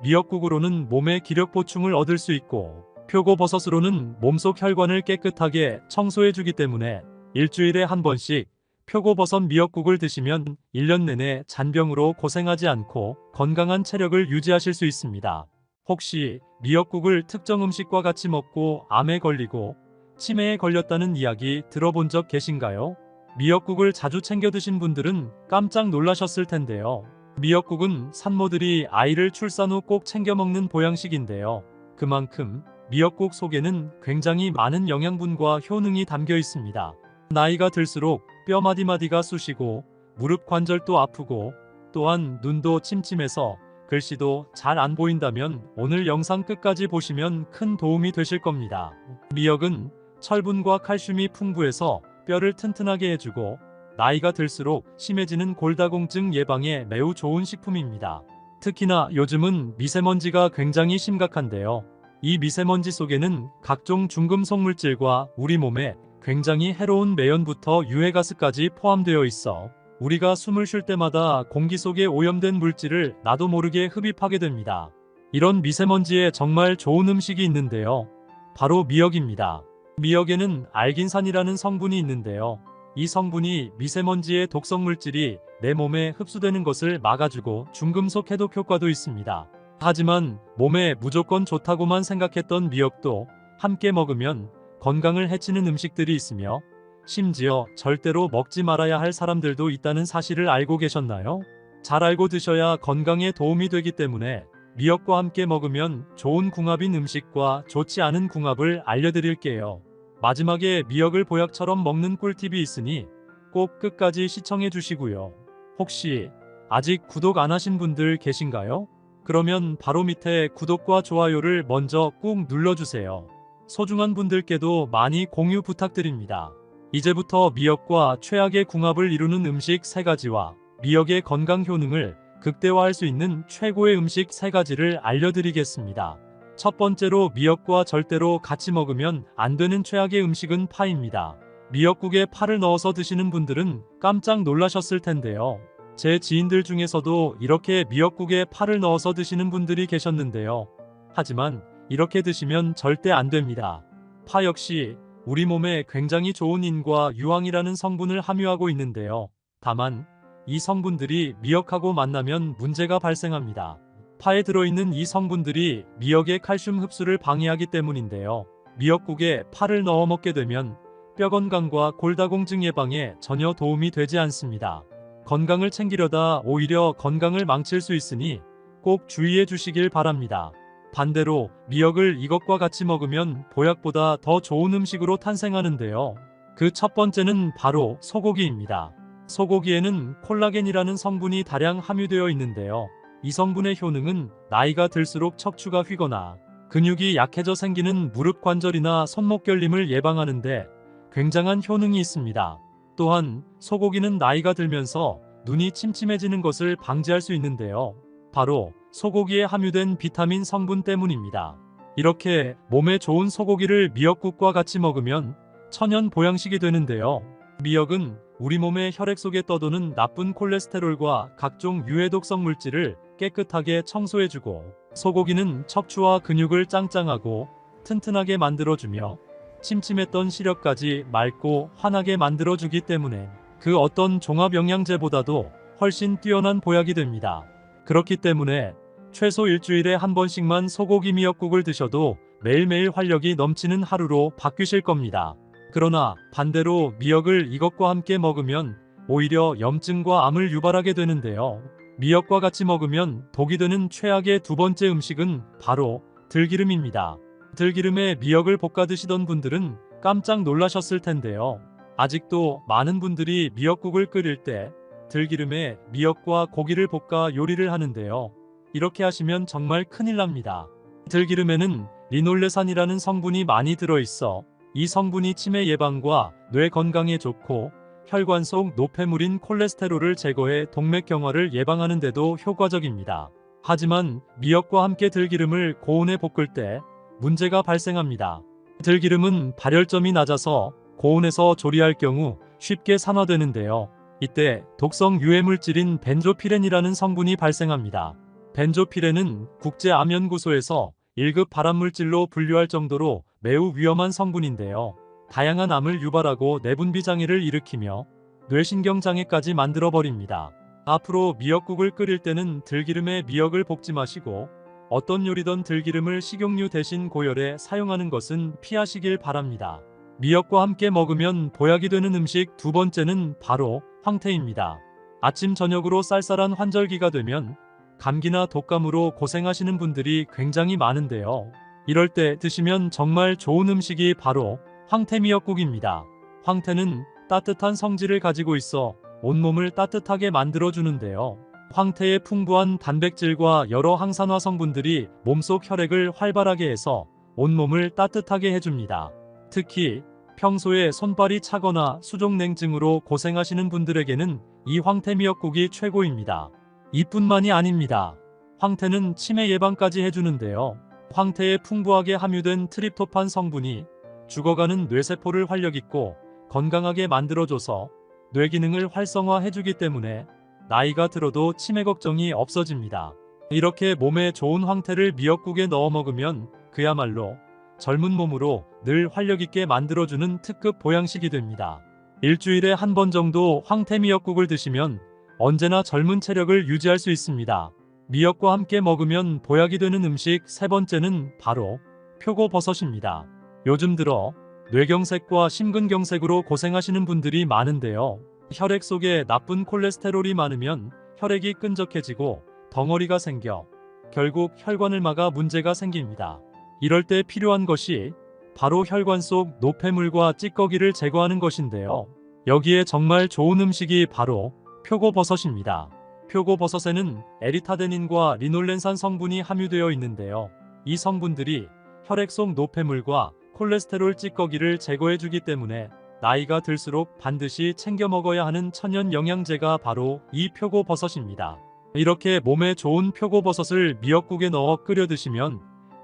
미역국으로는 몸의 기력 보충을 얻을 수 있고 표고버섯으로는 몸속 혈관을 깨끗하게 청소해주기 때문에 일주일에 한 번씩 표고버섯 미역국을 드시면 1년 내내 잔병으로 고생하지 않고 건강한 체력을 유지하실 수 있습니다. 혹시 미역국을 특정 음식과 같이 먹고 암에 걸리고 치매에 걸렸다는 이야기 들어본 적 계신가요? 미역국을 자주 챙겨 드신 분들은 깜짝 놀라셨을 텐데요. 미역국은 산모들이 아이를 출산 후 꼭 챙겨 먹는 보양식인데요. 그만큼 미역국 속에는 굉장히 많은 영양분과 효능이 담겨 있습니다. 나이가 들수록 뼈 마디마디가 쑤시고 무릎 관절도 아프고 또한 눈도 침침해서 글씨도 잘 안 보인다면 오늘 영상 끝까지 보시면 큰 도움이 되실 겁니다. 미역은 철분과 칼슘이 풍부해서 뼈를 튼튼하게 해주고 나이가 들수록 심해지는 골다공증 예방에 매우 좋은 식품입니다. 특히나 요즘은 미세먼지가 굉장히 심각한데요. 이 미세먼지 속에는 각종 중금속 물질과 우리 몸에 굉장히 해로운 매연부터 유해가스까지 포함되어 있어 우리가 숨을 쉴 때마다 공기 속에 오염된 물질을 나도 모르게 흡입하게 됩니다. 이런 미세먼지에 정말 좋은 음식이 있는데요. 바로 미역입니다. 미역에는 알긴산이라는 성분이 있는데요. 이 성분이 미세먼지의 독성 물질이 내 몸에 흡수되는 것을 막아주고 중금속 해독 효과도 있습니다. 하지만 몸에 무조건 좋다고만 생각했던 미역도 함께 먹으면 건강을 해치는 음식들이 있으며 심지어 절대로 먹지 말아야 할 사람들도 있다는 사실을 알고 계셨나요? 잘 알고 드셔야 건강에 도움이 되기 때문에 미역과 함께 먹으면 좋은 궁합인 음식과 좋지 않은 궁합을 알려드릴게요. 마지막에 미역을 보약처럼 먹는 꿀팁이 있으니 꼭 끝까지 시청해 주시고요. 혹시 아직 구독 안 하신 분들 계신가요? 그러면 바로 밑에 구독과 좋아요를 먼저 꾹 눌러주세요. 소중한 분들께도 많이 공유 부탁드립니다. 이제부터 미역과 최악의 궁합을 이루는 음식 3가지와 미역의 건강 효능을 극대화할 수 있는 최고의 음식 3가지를 알려드리겠습니다. 첫 번째로 미역과 절대로 같이 먹으면 안 되는 최악의 음식은 파입니다. 미역국에 파를 넣어서 드시는 분들은 깜짝 놀라셨을 텐데요. 제 지인들 중에서도 이렇게 미역국에 파를 넣어서 드시는 분들이 계셨는데요. 하지만 이렇게 드시면 절대 안 됩니다. 파 역시 우리 몸에 굉장히 좋은 인과 유황이라는 성분을 함유하고 있는데요. 다만 이 성분들이 미역하고 만나면 문제가 발생합니다. 파에 들어있는 이 성분들이 미역의 칼슘 흡수를 방해하기 때문인데요. 미역국에 파를 넣어 먹게 되면 뼈 건강과 골다공증 예방에 전혀 도움이 되지 않습니다. 건강을 챙기려다 오히려 건강을 망칠 수 있으니 꼭 주의해 주시길 바랍니다. 반대로 미역을 이것과 같이 먹으면 보약보다 더 좋은 음식으로 탄생하는데요. 그 첫 번째는 바로 소고기입니다. 소고기에는 콜라겐이라는 성분이 다량 함유되어 있는데요. 이 성분의 효능은 나이가 들수록 척추가 휘거나 근육이 약해져 생기는 무릎 관절이나 손목 결림을 예방하는데 굉장한 효능이 있습니다. 또한 소고기는 나이가 들면서 눈이 침침해지는 것을 방지할 수 있는데요. 바로 소고기에 함유된 비타민 성분 때문입니다. 이렇게 몸에 좋은 소고기를 미역국과 같이 먹으면 천연 보양식이 되는데요. 미역은 우리 몸의 혈액 속에 떠도는 나쁜 콜레스테롤과 각종 유해독성 물질을 깨끗하게 청소해주고, 소고기는 척추와 근육을 짱짱하고 튼튼하게 만들어주며 침침했던 시력까지 맑고 환하게 만들어주기 때문에 그 어떤 종합 영양제보다도 훨씬 뛰어난 보약이 됩니다. 그렇기 때문에 최소 일주일에 한 번씩만 소고기 미역국을 드셔도 매일매일 활력이 넘치는 하루로 바뀌실 겁니다. 그러나 반대로 미역을 이것과 함께 먹으면 오히려 염증과 암을 유발하게 되는데요. 미역과 같이 먹으면 독이 되는 최악의 두 번째 음식은 바로 들기름입니다. 들기름에 미역을 볶아 드시던 분들은 깜짝 놀라셨을 텐데요. 아직도 많은 분들이 미역국을 끓일 때 들기름에 미역과 고기를 볶아 요리를 하는데요. 이렇게 하시면 정말 큰일 납니다. 들기름에는 리놀레산이라는 성분이 많이 들어있어 이 성분이 치매 예방과 뇌 건강에 좋고 혈관 속 노폐물인 콜레스테롤을 제거해 동맥경화를 예방하는 데도 효과적입니다. 하지만 미역과 함께 들기름을 고온에 볶을 때 문제가 발생합니다. 들기름은 발열점이 낮아서 고온에서 조리할 경우 쉽게 산화되는데요. 이때 독성 유해물질인 벤조피렌이라는 성분이 발생합니다. 벤조피렌은 국제암연구소에서 1급 발암물질로 분류할 정도로 매우 위험한 성분인데요. 다양한 암을 유발하고 내분비 장애를 일으키며 뇌신경장애까지 만들어버립니다. 앞으로 미역국을 끓일 때는 들기름에 미역을 볶지 마시고 어떤 요리든 들기름을 식용유 대신 고열에 사용하는 것은 피하시길 바랍니다. 미역과 함께 먹으면 보약이 되는 음식 두 번째는 바로 황태입니다. 아침 저녁으로 쌀쌀한 환절기가 되면 감기나 독감으로 고생하시는 분들이 굉장히 많은데요. 이럴 때 드시면 정말 좋은 음식이 바로 황태미역국입니다. 황태는 따뜻한 성질을 가지고 있어 온몸을 따뜻하게 만들어주는데요. 황태의 풍부한 단백질과 여러 항산화 성분들이 몸속 혈액을 활발하게 해서 온몸을 따뜻하게 해줍니다. 특히 평소에 손발이 차거나 수족냉증으로 고생하시는 분들에게는 이 황태미역국이 최고입니다. 이뿐만이 아닙니다. 황태는 치매 예방까지 해주는데요. 황태에 풍부하게 함유된 트립토판 성분이 죽어가는 뇌세포를 활력있고 건강하게 만들어줘서 뇌 기능을 활성화해주기 때문에 나이가 들어도 치매 걱정이 없어집니다. 이렇게 몸에 좋은 황태를 미역국에 넣어 먹으면 그야말로 젊은 몸으로 늘 활력있게 만들어주는 특급 보양식이 됩니다. 일주일에 한 번 정도 황태 미역국을 드시면 언제나 젊은 체력을 유지할 수 있습니다. 미역과 함께 먹으면 보약이 되는 음식 세 번째는 바로 표고버섯입니다. 요즘 들어 뇌경색과 심근경색으로 고생하시는 분들이 많은데요. 혈액 속에 나쁜 콜레스테롤이 많으면 혈액이 끈적해지고 덩어리가 생겨 결국 혈관을 막아 문제가 생깁니다. 이럴 때 필요한 것이 바로 혈관 속 노폐물과 찌꺼기를 제거하는 것인데요. 여기에 정말 좋은 음식이 바로 표고버섯입니다. 표고버섯에는 에리타데닌과 리놀렌산 성분이 함유되어 있는데요. 이 성분들이 혈액 속 노폐물과 콜레스테롤 찌꺼기를 제거해주기 때문에 나이가 들수록 반드시 챙겨 먹어야 하는 천연 영양제가 바로 이 표고버섯입니다. 이렇게 몸에 좋은 표고버섯을 미역국에 넣어 끓여 드시면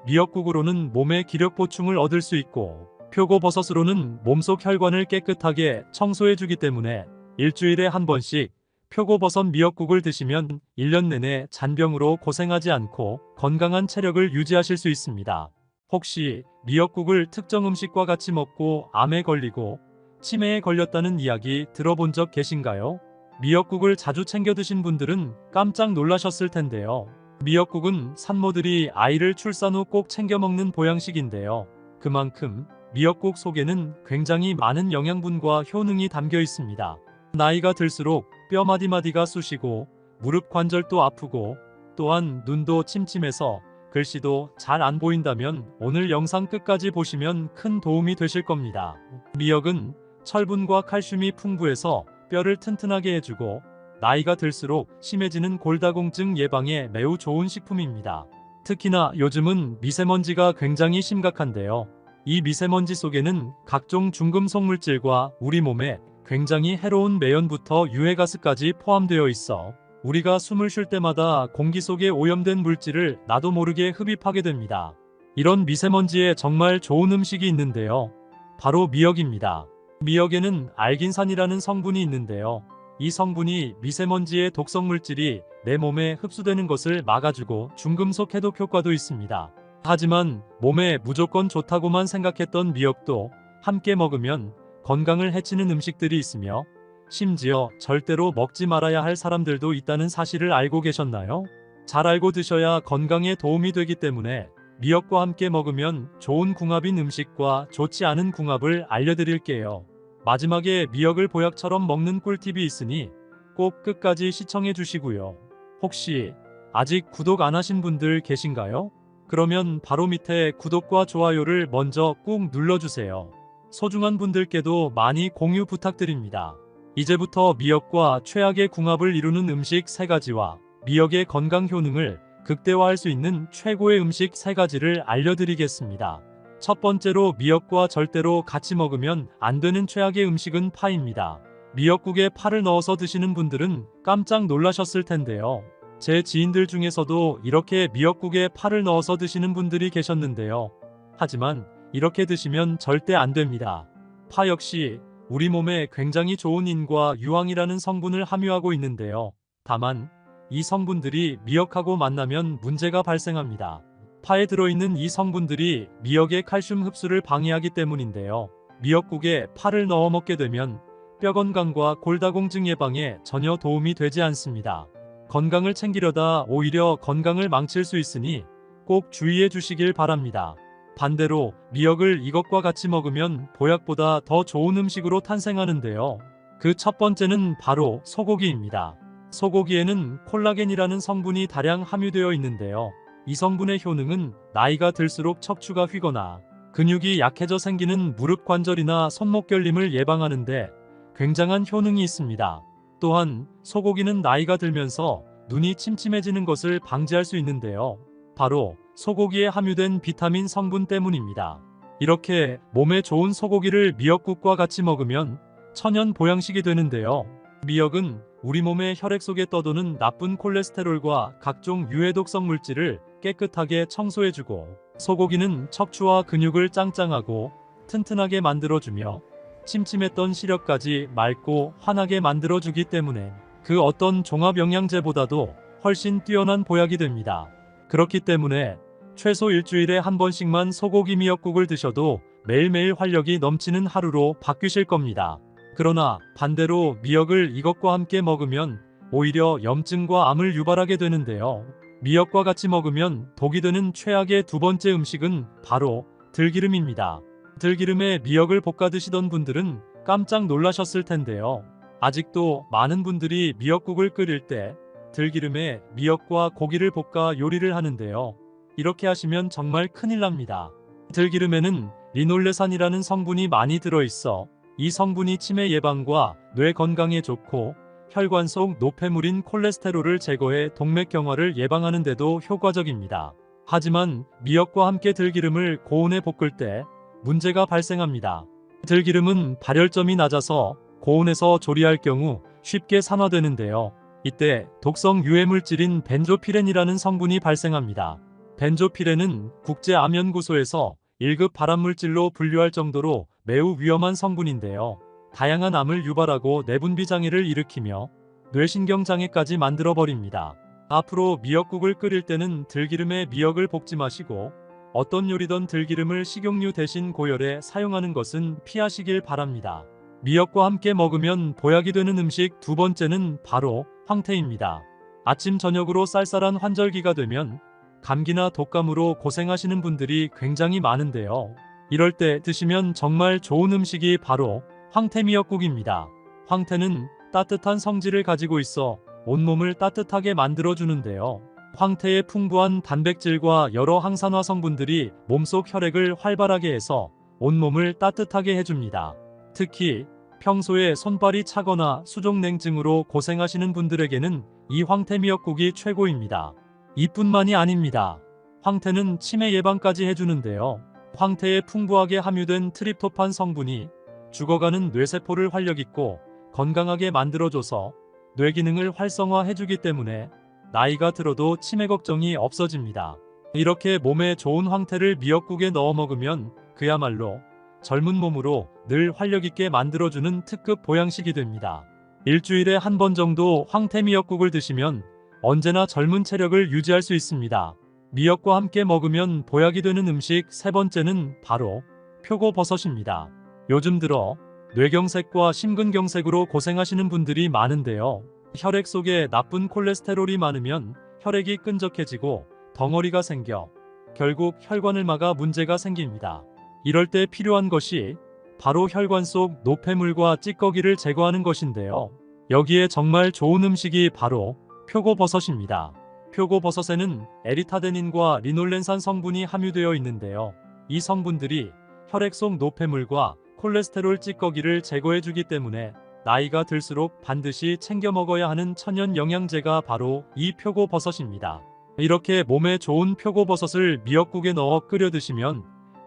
미역국으로는 몸에 기력 보충을 얻을 수 있고 표고버섯으로는 몸속 혈관을 깨끗하게 청소해주기 때문에 일주일에 한 번씩 표고버섯 미역국을 드시면 1년 내내 잔병으로 고생하지 않고 건강한 체력을 유지하실 수 있습니다. 혹시 미역국을 특정 음식과 같이 먹고 암에 걸리고 치매에 걸렸다는 이야기 들어본 적 계신가요? 미역국을 자주 챙겨 드신 분들은 깜짝 놀라셨을 텐데요. 미역국은 산모들이 아이를 출산 후 꼭 챙겨 먹는 보양식인데요. 그만큼 미역국 속에는 굉장히 많은 영양분과 효능이 담겨 있습니다. 나이가 들수록 뼈 마디마디가 쑤시고 무릎 관절도 아프고 또한 눈도 침침해서 글씨도 잘 안 보인다면 오늘 영상 끝까지 보시면 큰 도움이 되실 겁니다. 미역은 철분과 칼슘이 풍부해서 뼈를 튼튼하게 해주고 나이가 들수록 심해지는 골다공증 예방에 매우 좋은 식품입니다. 특히나 요즘은 미세먼지가 굉장히 심각한데요. 이 미세먼지 속에는 각종 중금속 물질과 우리 몸에 굉장히 해로운 매연부터 유해가스까지 포함되어 있어 우리가 숨을 쉴 때마다 공기 속에 오염된 물질을 나도 모르게 흡입하게 됩니다. 이런 미세먼지에 정말 좋은 음식이 있는데요. 바로 미역입니다. 미역에는 알긴산이라는 성분이 있는데요. 이 성분이 미세먼지의 독성 물질이 내 몸에 흡수되는 것을 막아주고 중금속 해독 효과도 있습니다. 하지만 몸에 무조건 좋다고만 생각했던 미역도 함께 먹으면 건강을 해치는 음식들이 있으며 심지어 절대로 먹지 말아야 할 사람들도 있다는 사실을 알고 계셨나요? 잘 알고 드셔야 건강에 도움이 되기 때문에 미역과 함께 먹으면 좋은 궁합인 음식과 좋지 않은 궁합을 알려드릴게요. 마지막에 미역을 보약처럼 먹는 꿀팁이 있으니 꼭 끝까지 시청해 주시고요. 혹시 아직 구독 안 하신 분들 계신가요? 그러면 바로 밑에 구독과 좋아요를 먼저 꾹 눌러주세요. 소중한 분들께도 많이 공유 부탁드립니다. 이제부터 미역과 최악의 궁합을 이루는 음식 3가지와 미역의 건강 효능을 극대화할 수 있는 최고의 음식 3가지를 알려드리겠습니다. 첫 번째로 미역과 절대로 같이 먹으면 안 되는 최악의 음식은 파입니다. 미역국에 파를 넣어서 드시는 분들은 깜짝 놀라셨을 텐데요. 제 지인들 중에서도 이렇게 미역국에 파를 넣어서 드시는 분들이 계셨는데요. 하지만 이렇게 드시면 절대 안 됩니다. 파 역시 우리 몸에 굉장히 좋은 인과 유황이라는 성분을 함유하고 있는데요. 다만 이 성분들이 미역하고 만나면 문제가 발생합니다. 파에 들어있는 이 성분들이 미역의 칼슘 흡수를 방해하기 때문인데요. 미역국에 파를 넣어 먹게 되면 뼈 건강과 골다공증 예방에 전혀 도움이 되지 않습니다. 건강을 챙기려다 오히려 건강을 망칠 수 있으니 꼭 주의해 주시길 바랍니다. 반대로 미역을 이것과 같이 먹으면 보약보다 더 좋은 음식으로 탄생하는데요. 그 첫 번째는 바로 소고기입니다. 소고기에는 콜라겐이라는 성분이 다량 함유되어 있는데요. 이 성분의 효능은 나이가 들수록 척추가 휘거나 근육이 약해져 생기는 무릎 관절이나 손목 결림을 예방하는데 굉장한 효능이 있습니다. 또한 소고기는 나이가 들면서 눈이 침침해지는 것을 방지할 수 있는데요. 바로 소고기에 함유된 비타민 성분 때문입니다. 이렇게 몸에 좋은 소고기를 미역국과 같이 먹으면 천연 보양식이 되는데요. 미역은 우리 몸의 혈액 속에 떠도는 나쁜 콜레스테롤과 각종 유해독성 물질을 깨끗하게 청소해주고 소고기는 척추와 근육을 짱짱하고 튼튼하게 만들어주며 침침했던 시력까지 맑고 환하게 만들어주기 때문에 그 어떤 종합 영양제보다도 훨씬 뛰어난 보약이 됩니다. 그렇기 때문에 최소 일주일에 한 번씩만 소고기 미역국을 드셔도 매일매일 활력이 넘치는 하루로 바뀌실 겁니다. 그러나 반대로 미역을 이것과 함께 먹으면 오히려 염증과 암을 유발하게 되는데요. 미역과 같이 먹으면 독이 되는 최악의 두 번째 음식은 바로 들기름입니다. 들기름에 미역을 볶아 드시던 분들은 깜짝 놀라셨을 텐데요. 아직도 많은 분들이 미역국을 끓일 때 들기름에 미역과 고기를 볶아 요리를 하는데요. 이렇게 하시면 정말 큰일 납니다. 들기름에는 리놀레산이라는 성분이 많이 들어있어 이 성분이 치매 예방과 뇌 건강에 좋고 혈관 속 노폐물인 콜레스테롤을 제거해 동맥경화를 예방하는 데도 효과적입니다. 하지만 미역과 함께 들기름을 고온에 볶을 때 문제가 발생합니다. 들기름은 발열점이 낮아서 고온에서 조리할 경우 쉽게 산화되는데요. 이때 독성 유해물질인 벤조피렌이라는 성분이 발생합니다. 벤조피렌은 국제암연구소에서 1급 발암물질로 분류할 정도로 매우 위험한 성분인데요. 다양한 암을 유발하고 내분비 장애를 일으키며 뇌신경 장애까지 만들어버립니다. 앞으로 미역국을 끓일 때는 들기름에 미역을 볶지 마시고 어떤 요리든 들기름을 식용유 대신 고열에 사용하는 것은 피하시길 바랍니다. 미역과 함께 먹으면 보약이 되는 음식 두 번째는 바로 황태입니다. 아침 저녁으로 쌀쌀한 환절기가 되면 감기나 독감으로 고생하시는 분들이 굉장히 많은데요. 이럴 때 드시면 정말 좋은 음식이 바로 황태미역국입니다. 황태는 따뜻한 성질을 가지고 있어 온몸을 따뜻하게 만들어주는데요. 황태의 풍부한 단백질과 여러 항산화 성분들이 몸속 혈액을 활발하게 해서 온몸을 따뜻하게 해줍니다. 특히 평소에 손발이 차거나 수족냉증으로 고생하시는 분들에게는 이 황태미역국이 최고입니다. 이뿐만이 아닙니다. 황태는 치매 예방까지 해주는데요. 황태에 풍부하게 함유된 트립토판 성분이 죽어가는 뇌세포를 활력있고 건강하게 만들어줘서 뇌 기능을 활성화해주기 때문에 나이가 들어도 치매 걱정이 없어집니다. 이렇게 몸에 좋은 황태를 미역국에 넣어 먹으면 그야말로 젊은 몸으로 늘 활력있게 만들어주는 특급 보양식이 됩니다. 일주일에 한 번 정도 황태 미역국을 드시면 언제나 젊은 체력을 유지할 수 있습니다. 미역과 함께 먹으면 보약이 되는 음식 세 번째는 바로 표고버섯입니다. 요즘 들어 뇌경색과 심근경색으로 고생하시는 분들이 많은데요. 혈액 속에 나쁜 콜레스테롤이 많으면 혈액이 끈적해지고 덩어리가 생겨 결국 혈관을 막아 문제가 생깁니다. 이럴 때 필요한 것이 바로 혈관 속 노폐물과 찌꺼기를 제거하는 것인데요. 여기에 정말 좋은 음식이 바로 표고버섯입니다. 표고버섯에는 에리타데닌과 리놀렌산 성분이 함유되어 있는데요. 이 성분들이 혈액 속 노폐물과 콜레스테롤 찌꺼기를 제거해주기 때문에 나이가 들수록 반드시 챙겨 먹어야 하는 천연 영양제가 바로 이 표고버섯입니다. 이렇게 몸에 좋은 표고버섯을 미역국에 넣어 끓여 드시면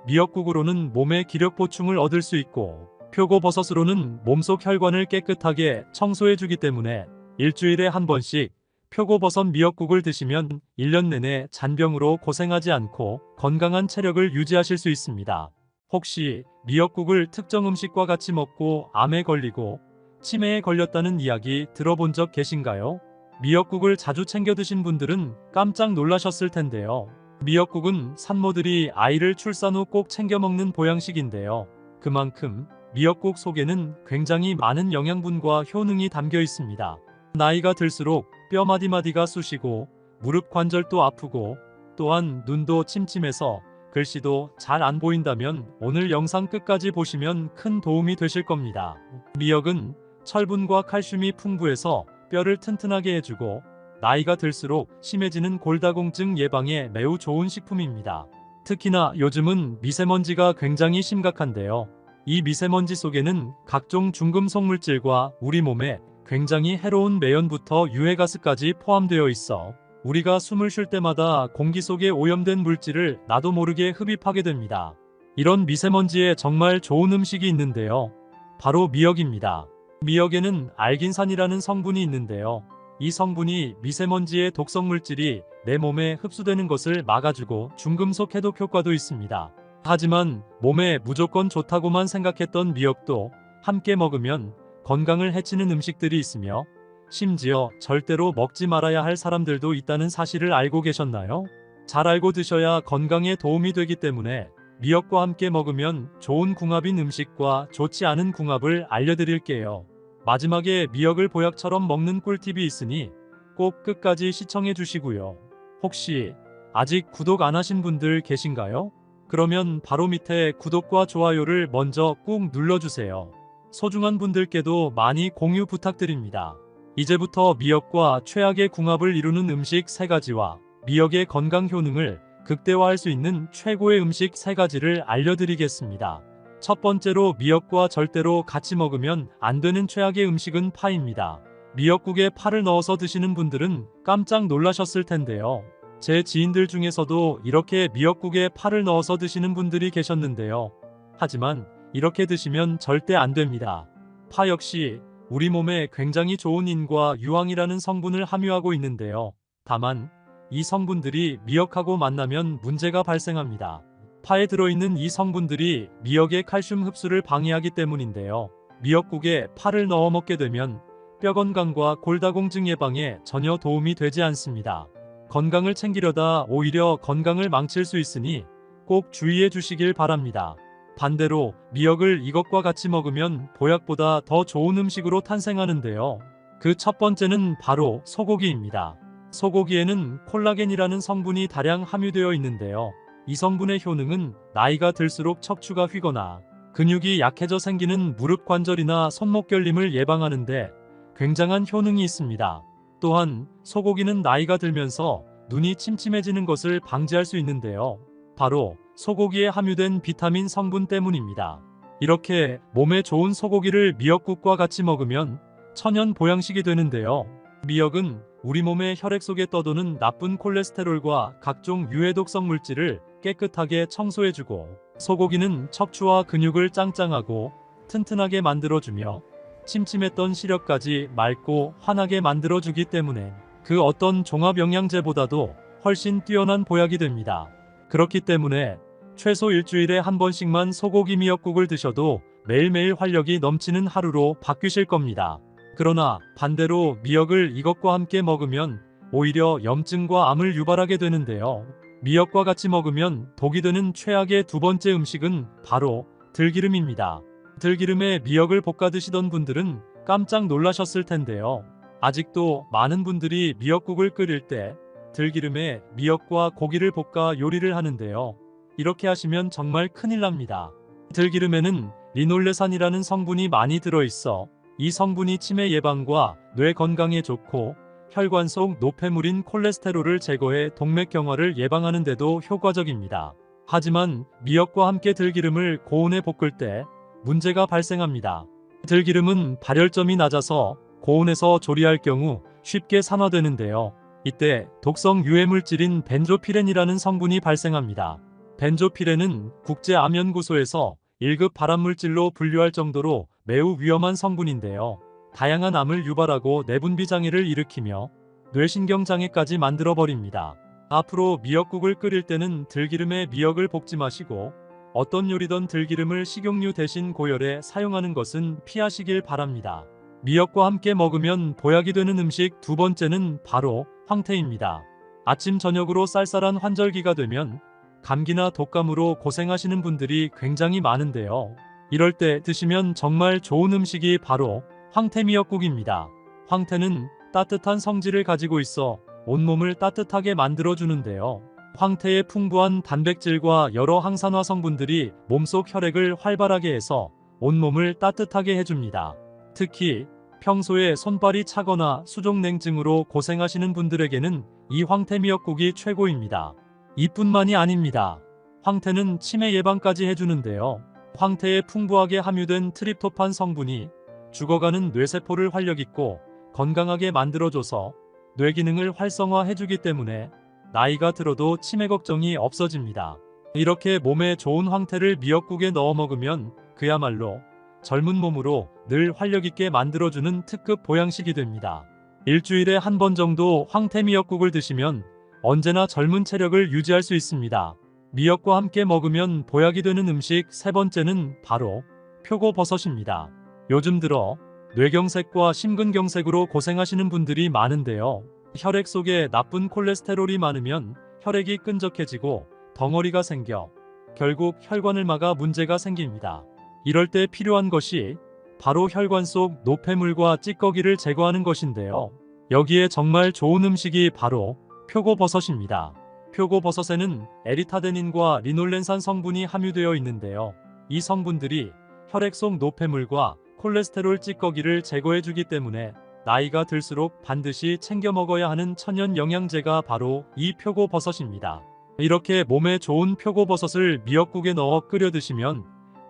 미역국으로는 몸에 기력 보충을 얻을 수 있고 표고버섯으로는 몸속 혈관을 깨끗하게 청소해주기 때문에 일주일에 한 번씩 표고버섯 미역국을 드시면 1년 내내 잔병으로 고생하지 않고 건강한 체력을 유지하실 수 있습니다. 혹시 미역국을 특정 음식과 같이 먹고 암에 걸리고 치매에 걸렸다는 이야기 들어본 적 계신가요? 미역국을 자주 챙겨 드신 분들은 깜짝 놀라셨을 텐데요. 미역국은 산모들이 아이를 출산 후 꼭 챙겨 먹는 보양식인데요. 그만큼 미역국 속에는 굉장히 많은 영양분과 효능이 담겨 있습니다. 나이가 들수록 뼈 마디마디가 쑤시고 무릎 관절도 아프고 또한 눈도 침침해서 글씨도 잘 안 보인다면 오늘 영상 끝까지 보시면 큰 도움이 되실 겁니다. 미역은 철분과 칼슘이 풍부해서 뼈를 튼튼하게 해주고 나이가 들수록 심해지는 골다공증 예방에 매우 좋은 식품입니다. 특히나 요즘은 미세먼지가 굉장히 심각한데요. 이 미세먼지 속에는 각종 중금속 물질과 우리 몸에 굉장히 해로운 매연부터 유해가스까지 포함되어 있어 우리가 숨을 쉴 때마다 공기 속에 오염된 물질을 나도 모르게 흡입하게 됩니다. 이런 미세먼지에 정말 좋은 음식이 있는데요. 바로 미역입니다. 미역에는 알긴산이라는 성분이 있는데요. 이 성분이 미세먼지의 독성 물질이 내 몸에 흡수되는 것을 막아주고 중금속 해독 효과도 있습니다. 하지만 몸에 무조건 좋다고만 생각했던 미역도 함께 먹으면 건강을 해치는 음식들이 있으며 심지어 절대로 먹지 말아야 할 사람들도 있다는 사실을 알고 계셨나요? 잘 알고 드셔야 건강에 도움이 되기 때문에 미역과 함께 먹으면 좋은 궁합인 음식과 좋지 않은 궁합을 알려드릴게요. 마지막에 미역을 보약처럼 먹는 꿀팁이 있으니 꼭 끝까지 시청해 주시고요. 혹시 아직 구독 안 하신 분들 계신가요? 그러면 바로 밑에 구독과 좋아요를 먼저 꾹 눌러주세요. 소중한 분들께도 많이 공유 부탁드립니다. 이제부터 미역과 최악의 궁합을 이루는 음식 3가지와 미역의 건강 효능을 극대화할 수 있는 최고의 음식 3가지를 알려드리겠습니다. 첫 번째로 미역과 절대로 같이 먹으면 안 되는 최악의 음식은 파입니다. 미역국에 파를 넣어서 드시는 분들은 깜짝 놀라셨을 텐데요. 제 지인들 중에서도 이렇게 미역국에 파를 넣어서 드시는 분들이 계셨는데요. 하지만 이렇게 드시면 절대 안 됩니다. 파 역시 우리 몸에 굉장히 좋은 인과 유황이라는 성분을 함유하고 있는데요. 다만 이 성분들이 미역하고 만나면 문제가 발생합니다. 파에 들어있는 이 성분들이 미역의 칼슘 흡수를 방해하기 때문인데요. 미역국에 파를 넣어 먹게 되면 뼈 건강과 골다공증 예방에 전혀 도움이 되지 않습니다. 건강을 챙기려다 오히려 건강을 망칠 수 있으니 꼭 주의해 주시길 바랍니다. 반대로 미역을 이것과 같이 먹으면 보약보다 더 좋은 음식으로 탄생하는데요. 그 첫 번째는 바로 소고기입니다. 소고기에는 콜라겐이라는 성분이 다량 함유되어 있는데요. 이 성분의 효능은 나이가 들수록 척추가 휘거나 근육이 약해져 생기는 무릎 관절이나 손목 결림을 예방하는데 굉장한 효능이 있습니다. 또한 소고기는 나이가 들면서 눈이 침침해지는 것을 방지할 수 있는데요. 바로 소고기에 함유된 비타민 성분 때문입니다. 이렇게 몸에 좋은 소고기를 미역국과 같이 먹으면 천연 보양식이 되는데요. 미역은 우리 몸의 혈액 속에 떠도는 나쁜 콜레스테롤과 각종 유해독성 물질을 깨끗하게 청소해주고, 소고기는 척추와 근육을 짱짱하고 튼튼하게 만들어주며 침침했던 시력까지 맑고 환하게 만들어주기 때문에 그 어떤 종합 영양제보다도 훨씬 뛰어난 보약이 됩니다. 그렇기 때문에 최소 일주일에 한 번씩만 소고기 미역국을 드셔도 매일매일 활력이 넘치는 하루로 바뀌실 겁니다. 그러나 반대로 미역을 이것과 함께 먹으면 오히려 염증과 암을 유발하게 되는데요. 미역과 같이 먹으면 독이 되는 최악의 두 번째 음식은 바로 들기름입니다. 들기름에 미역을 볶아 드시던 분들은 깜짝 놀라셨을 텐데요. 아직도 많은 분들이 미역국을 끓일 때 들기름에 미역과 고기를 볶아 요리를 하는데요. 이렇게 하시면 정말 큰일 납니다. 들기름에는 리놀레산이라는 성분이 많이 들어있어 이 성분이 치매 예방과 뇌 건강에 좋고 혈관 속 노폐물인 콜레스테롤을 제거해 동맥경화를 예방하는 데도 효과적입니다. 하지만 미역과 함께 들기름을 고온에 볶을 때 문제가 발생합니다. 들기름은 발열점이 낮아서 고온에서 조리할 경우 쉽게 산화되는데요. 이때 독성 유해물질인 벤조피렌이라는 성분이 발생합니다. 벤조피렌은 국제암연구소에서 1급 발암물질로 분류할 정도로 매우 위험한 성분인데요. 다양한 암을 유발하고 내분비 장애를 일으키며 뇌신경 장애까지 만들어버립니다. 앞으로 미역국을 끓일 때는 들기름에 미역을 볶지 마시고 어떤 요리든 들기름을 식용유 대신 고열에 사용하는 것은 피하시길 바랍니다. 미역과 함께 먹으면 보약이 되는 음식 두 번째는 바로 황태입니다. 아침 저녁으로 쌀쌀한 환절기가 되면 감기나 독감으로 고생하시는 분들이 굉장히 많은데요. 이럴 때 드시면 정말 좋은 음식이 바로 황태 미역국입니다. 황태는 따뜻한 성질을 가지고 있어 온몸을 따뜻하게 만들어주는데요. 황태의 풍부한 단백질과 여러 항산화 성분들이 몸속 혈액을 활발하게 해서 온몸을 따뜻하게 해줍니다. 특히 평소에 손발이 차거나 수족냉증으로 고생하시는 분들에게는 이 황태 미역국이 최고입니다. 이뿐만이 아닙니다. 황태는 치매 예방까지 해주는데요. 황태에 풍부하게 함유된 트립토판 성분이 죽어가는 뇌세포를 활력있고 건강하게 만들어줘서 뇌 기능을 활성화해주기 때문에 나이가 들어도 치매 걱정이 없어집니다. 이렇게 몸에 좋은 황태를 미역국에 넣어 먹으면 그야말로 젊은 몸으로 늘 활력있게 만들어주는 특급 보양식이 됩니다. 일주일에 한 번 정도 황태 미역국을 드시면 언제나 젊은 체력을 유지할 수 있습니다. 미역과 함께 먹으면 보약이 되는 음식 세 번째는 바로 표고버섯입니다. 요즘 들어 뇌경색과 심근경색으로 고생하시는 분들이 많은데요. 혈액 속에 나쁜 콜레스테롤이 많으면 혈액이 끈적해지고 덩어리가 생겨 결국 혈관을 막아 문제가 생깁니다. 이럴 때 필요한 것이 바로 혈관 속 노폐물과 찌꺼기를 제거하는 것인데요. 여기에 정말 좋은 음식이 바로 표고버섯입니다. 표고버섯에는 에리타데닌과 리놀렌산 성분이 함유되어 있는데요. 이 성분들이 혈액 속 노폐물과 콜레스테롤 찌꺼기를 제거해주기 때문에 나이가 들수록 반드시 챙겨 먹어야 하는 천연 영양제가 바로 이 표고버섯입니다. 이렇게 몸에 좋은 표고버섯을 미역국에 넣어 끓여 드시면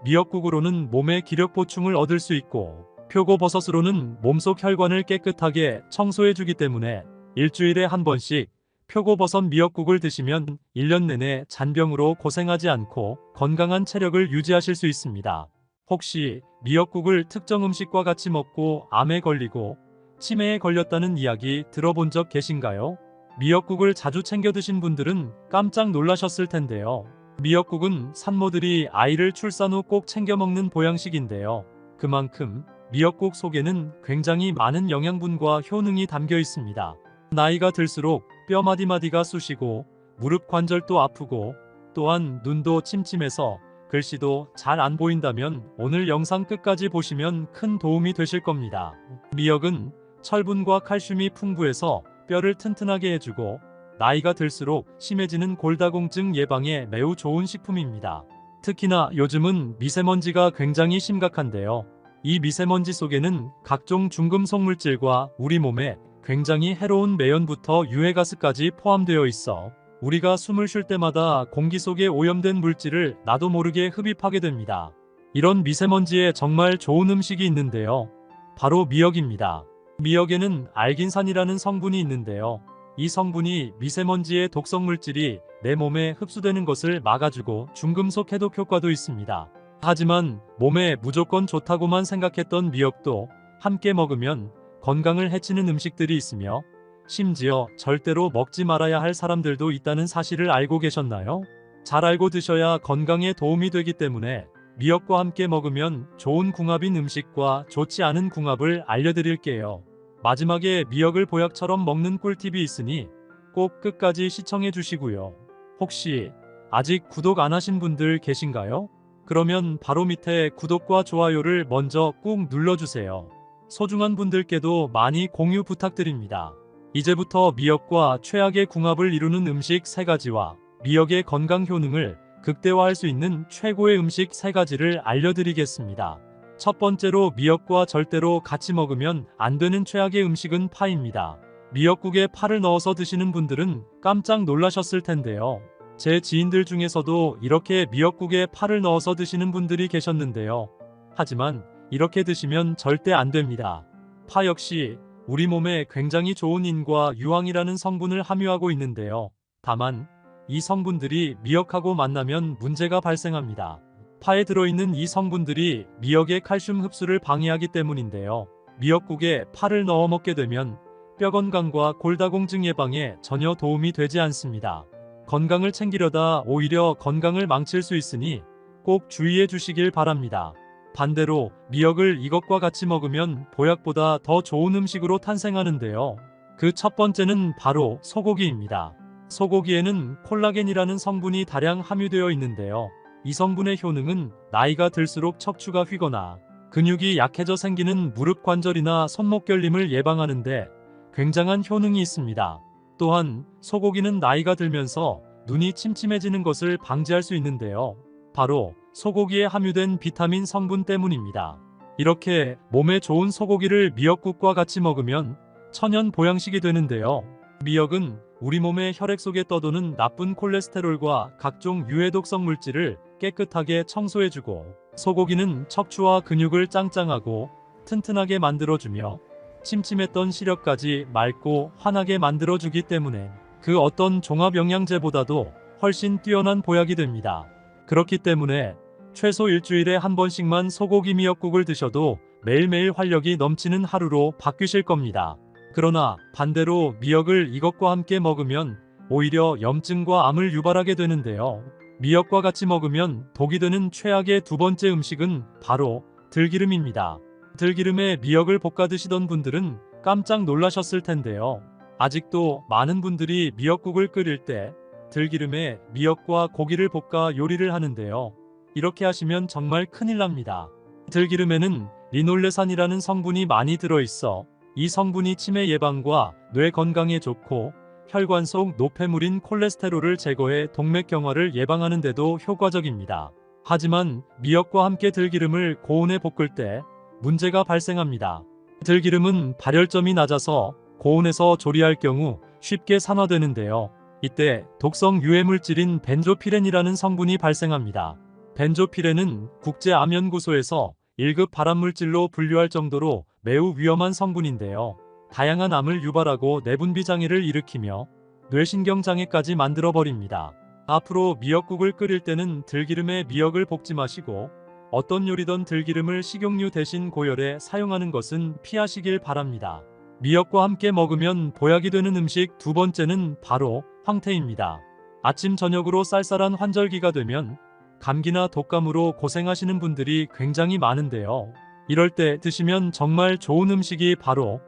미역국으로는 몸의 기력 보충을 얻을 수 있고 표고버섯으로는 몸속 혈관을 깨끗하게 청소해주기 때문에 일주일에 한 번씩 표고버섯 미역국을 드시면 1년 내내 잔병으로 고생하지 않고 건강한 체력을 유지하실 수 있습니다. 혹시 미역국을 특정 음식과 같이 먹고 암에 걸리고 치매에 걸렸다는 이야기 들어본 적 계신가요? 미역국을 자주 챙겨 드신 분들은 깜짝 놀라셨을 텐데요. 미역국은 산모들이 아이를 출산 후 꼭 챙겨 먹는 보양식인데요. 그만큼 미역국 속에는 굉장히 많은 영양분과 효능이 담겨 있습니다. 나이가 들수록 뼈 마디마디가 쑤시고 무릎 관절도 아프고 또한 눈도 침침해서 글씨도 잘 안 보인다면 오늘 영상 끝까지 보시면 큰 도움이 되실 겁니다. 미역은 철분과 칼슘이 풍부해서 뼈를 튼튼하게 해주고 나이가 들수록 심해지는 골다공증 예방에 매우 좋은 식품입니다. 특히나 요즘은 미세먼지가 굉장히 심각한데요. 이 미세먼지 속에는 각종 중금속 물질과 우리 몸에 굉장히 해로운 매연부터 유해가스까지 포함되어 있어 우리가 숨을 쉴 때마다 공기 속에 오염된 물질을 나도 모르게 흡입하게 됩니다. 이런 미세먼지에 정말 좋은 음식이 있는데요. 바로 미역입니다. 미역에는 알긴산이라는 성분이 있는데요. 이 성분이 미세먼지의 독성 물질이 내 몸에 흡수되는 것을 막아주고 중금속 해독 효과도 있습니다. 하지만 몸에 무조건 좋다고만 생각했던 미역도 함께 먹으면 건강을 해치는 음식들이 있으며 심지어 절대로 먹지 말아야 할 사람들도 있다는 사실을 알고 계셨나요? 잘 알고 드셔야 건강에 도움이 되기 때문에 미역과 함께 먹으면 좋은 궁합인 음식과 좋지 않은 궁합을 알려드릴게요. 마지막에 미역을 보약처럼 먹는 꿀팁이 있으니 꼭 끝까지 시청해 주시고요. 혹시 아직 구독 안 하신 분들 계신가요? 그러면 바로 밑에 구독과 좋아요를 먼저 꾹 눌러주세요. 소중한 분들께도 많이 공유 부탁드립니다. 이제부터 미역과 최악의 궁합을 이루는 음식 3가지와 미역의 건강 효능을 극대화할 수 있는 최고의 음식 3가지를 알려드리겠습니다. 첫 번째로 미역과 절대로 같이 먹으면 안 되는 최악의 음식은 파입니다. 미역국에 파를 넣어서 드시는 분들은 깜짝 놀라셨을 텐데요. 제 지인들 중에서도 이렇게 미역국에 파를 넣어서 드시는 분들이 계셨는데요. 하지만 이렇게 드시면 절대 안 됩니다. 파 역시 우리 몸에 굉장히 좋은 인과 유황이라는 성분을 함유하고 있는데요. 다만 이 성분들이 미역하고 만나면 문제가 발생합니다. 파에 들어있는 이 성분들이 미역의 칼슘 흡수를 방해하기 때문인데요. 미역국에 파를 넣어 먹게 되면 뼈 건강과 골다공증 예방에 전혀 도움이 되지 않습니다. 건강을 챙기려다 오히려 건강을 망칠 수 있으니 꼭 주의해 주시길 바랍니다. 반대로 미역을 이것과 같이 먹으면 보약보다 더 좋은 음식으로 탄생하는데요. 그 첫 번째는 바로 소고기입니다. 소고기에는 콜라겐이라는 성분이 다량 함유되어 있는데요. 이 성분의 효능은 나이가 들수록 척추가 휘거나 근육이 약해져 생기는 무릎 관절이나 손목 결림을 예방하는데 굉장한 효능이 있습니다. 또한 소고기는 나이가 들면서 눈이 침침해지는 것을 방지할 수 있는데요. 바로 소고기에 함유된 비타민 성분 때문입니다. 이렇게 몸에 좋은 소고기를 미역국과 같이 먹으면 천연 보양식이 되는데요. 미역은 우리 몸의 혈액 속에 떠도는 나쁜 콜레스테롤과 각종 유해 독성 물질을 깨끗하게 청소해주고 소고기는 척추와 근육을 짱짱하고 튼튼하게 만들어주며 침침했던 시력까지 맑고 환하게 만들어주기 때문에 그 어떤 종합 영양제보다도 훨씬 뛰어난 보약이 됩니다. 그렇기 때문에 최소 일주일에 한 번씩만 소고기 미역국을 드셔도 매일매일 활력이 넘치는 하루로 바뀌실 겁니다. 그러나 반대로 미역을 이것과 함께 먹으면 오히려 염증과 암을 유발하게 되는데요. 미역과 같이 먹으면 독이 되는 최악의 두 번째 음식은 바로 들기름입니다. 들기름에 미역을 볶아 드시던 분들은 깜짝 놀라셨을 텐데요. 아직도 많은 분들이 미역국을 끓일 때 들기름에 미역과 고기를 볶아 요리를 하는데요. 이렇게 하시면 정말 큰일 납니다. 들기름에는 리놀레산이라는 성분이 많이 들어있어 이 성분이 치매 예방과 뇌 건강에 좋고 혈관 속 노폐물인 콜레스테롤을 제거해 동맥경화를 예방하는 데도 효과적입니다. 하지만 미역과 함께 들기름을 고온에 볶을 때 문제가 발생합니다. 들기름은 발열점이 낮아서 고온에서 조리할 경우 쉽게 산화되는데요. 이때 독성 유해물질인 벤조피렌이라는 성분이 발생합니다. 벤조피렌은 국제암연구소에서 1급 발암물질로 분류할 정도로 매우 위험한 성분인데요. 다양한 암을 유발하고 내분비 장애를 일으키며 뇌신경 장애까지 만들어버립니다. 앞으로 미역국을 끓일 때는 들기름에 미역을 볶지 마시고 어떤 요리든 들기름을 식용유 대신 고열에 사용하는 것은 피하시길 바랍니다. 미역과 함께 먹으면 보약이 되는 음식 두 번째는 바로 황태입니다. 아침 저녁으로 쌀쌀한 환절기가 되면 감기나 독감으로 고생하시는 분들이 굉장히 많은데요. 이럴 때 드시면 정말 좋은 음식이 바로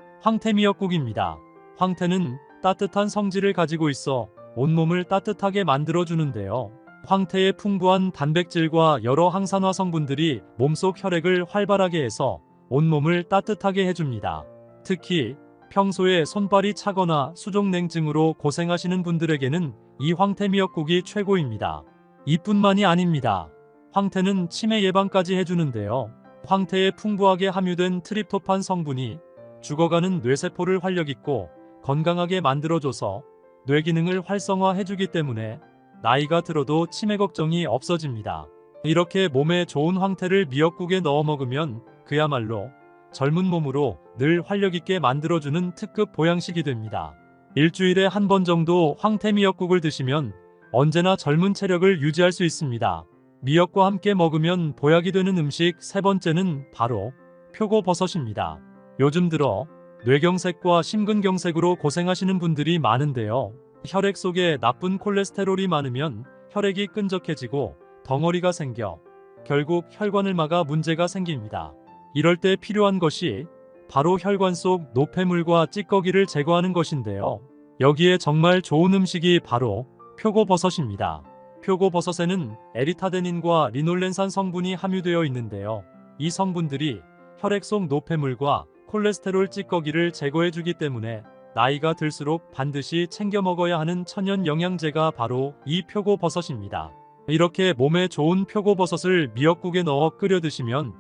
황태미역국입니다. 황태는 따뜻한 성질을 가지고 있어 온몸을 따뜻하게 만들어주는데요. 황태의 풍부한 단백질과 여러 항산화 성분들이 몸속 혈액을 활발하게 해서 온몸을 따뜻하게 해줍니다. 특히 평소에 손발이 차거나 수족냉증으로 고생하시는 분들에게는 이 황태미역국이 최고입니다. 이뿐만이 아닙니다. 황태는 치매 예방까지 해주는데요. 황태에 풍부하게 함유된 트립토판 성분이 죽어가는 뇌세포를 활력있고 건강하게 만들어줘서 뇌 기능을 활성화해주기 때문에 나이가 들어도 치매 걱정이 없어집니다. 이렇게 몸에 좋은 황태를 미역국에 넣어 먹으면 그야말로 젊은 몸으로 늘 활력있게 만들어주는 특급 보양식이 됩니다. 일주일에 한 번 정도 황태 미역국을 드시면 언제나 젊은 체력을 유지할 수 있습니다. 미역과 함께 먹으면 보약이 되는 음식 세 번째는 바로 표고버섯입니다. 요즘 들어 뇌경색과 심근경색으로 고생하시는 분들이 많은데요. 혈액 속에 나쁜 콜레스테롤이 많으면 혈액이 끈적해지고 덩어리가 생겨 결국 혈관을 막아 문제가 생깁니다. 이럴 때 필요한 것이 바로 혈관 속 노폐물과 찌꺼기를 제거하는 것인데요. 여기에 정말 좋은 음식이 바로 표고버섯입니다. 표고버섯에는 에리타데닌과 리놀렌산 성분이 함유되어 있는데요. 이 성분들이 혈액 속 노폐물과 콜레스테롤 찌꺼기를 제거해주기 때문에 나이가 들수록 반드시 챙겨 먹어야 하는 천연 영양제가 바로 이 표고버섯입니다. 이렇게 몸에 좋은 표고버섯을 미역국에 넣어 끓여 드시면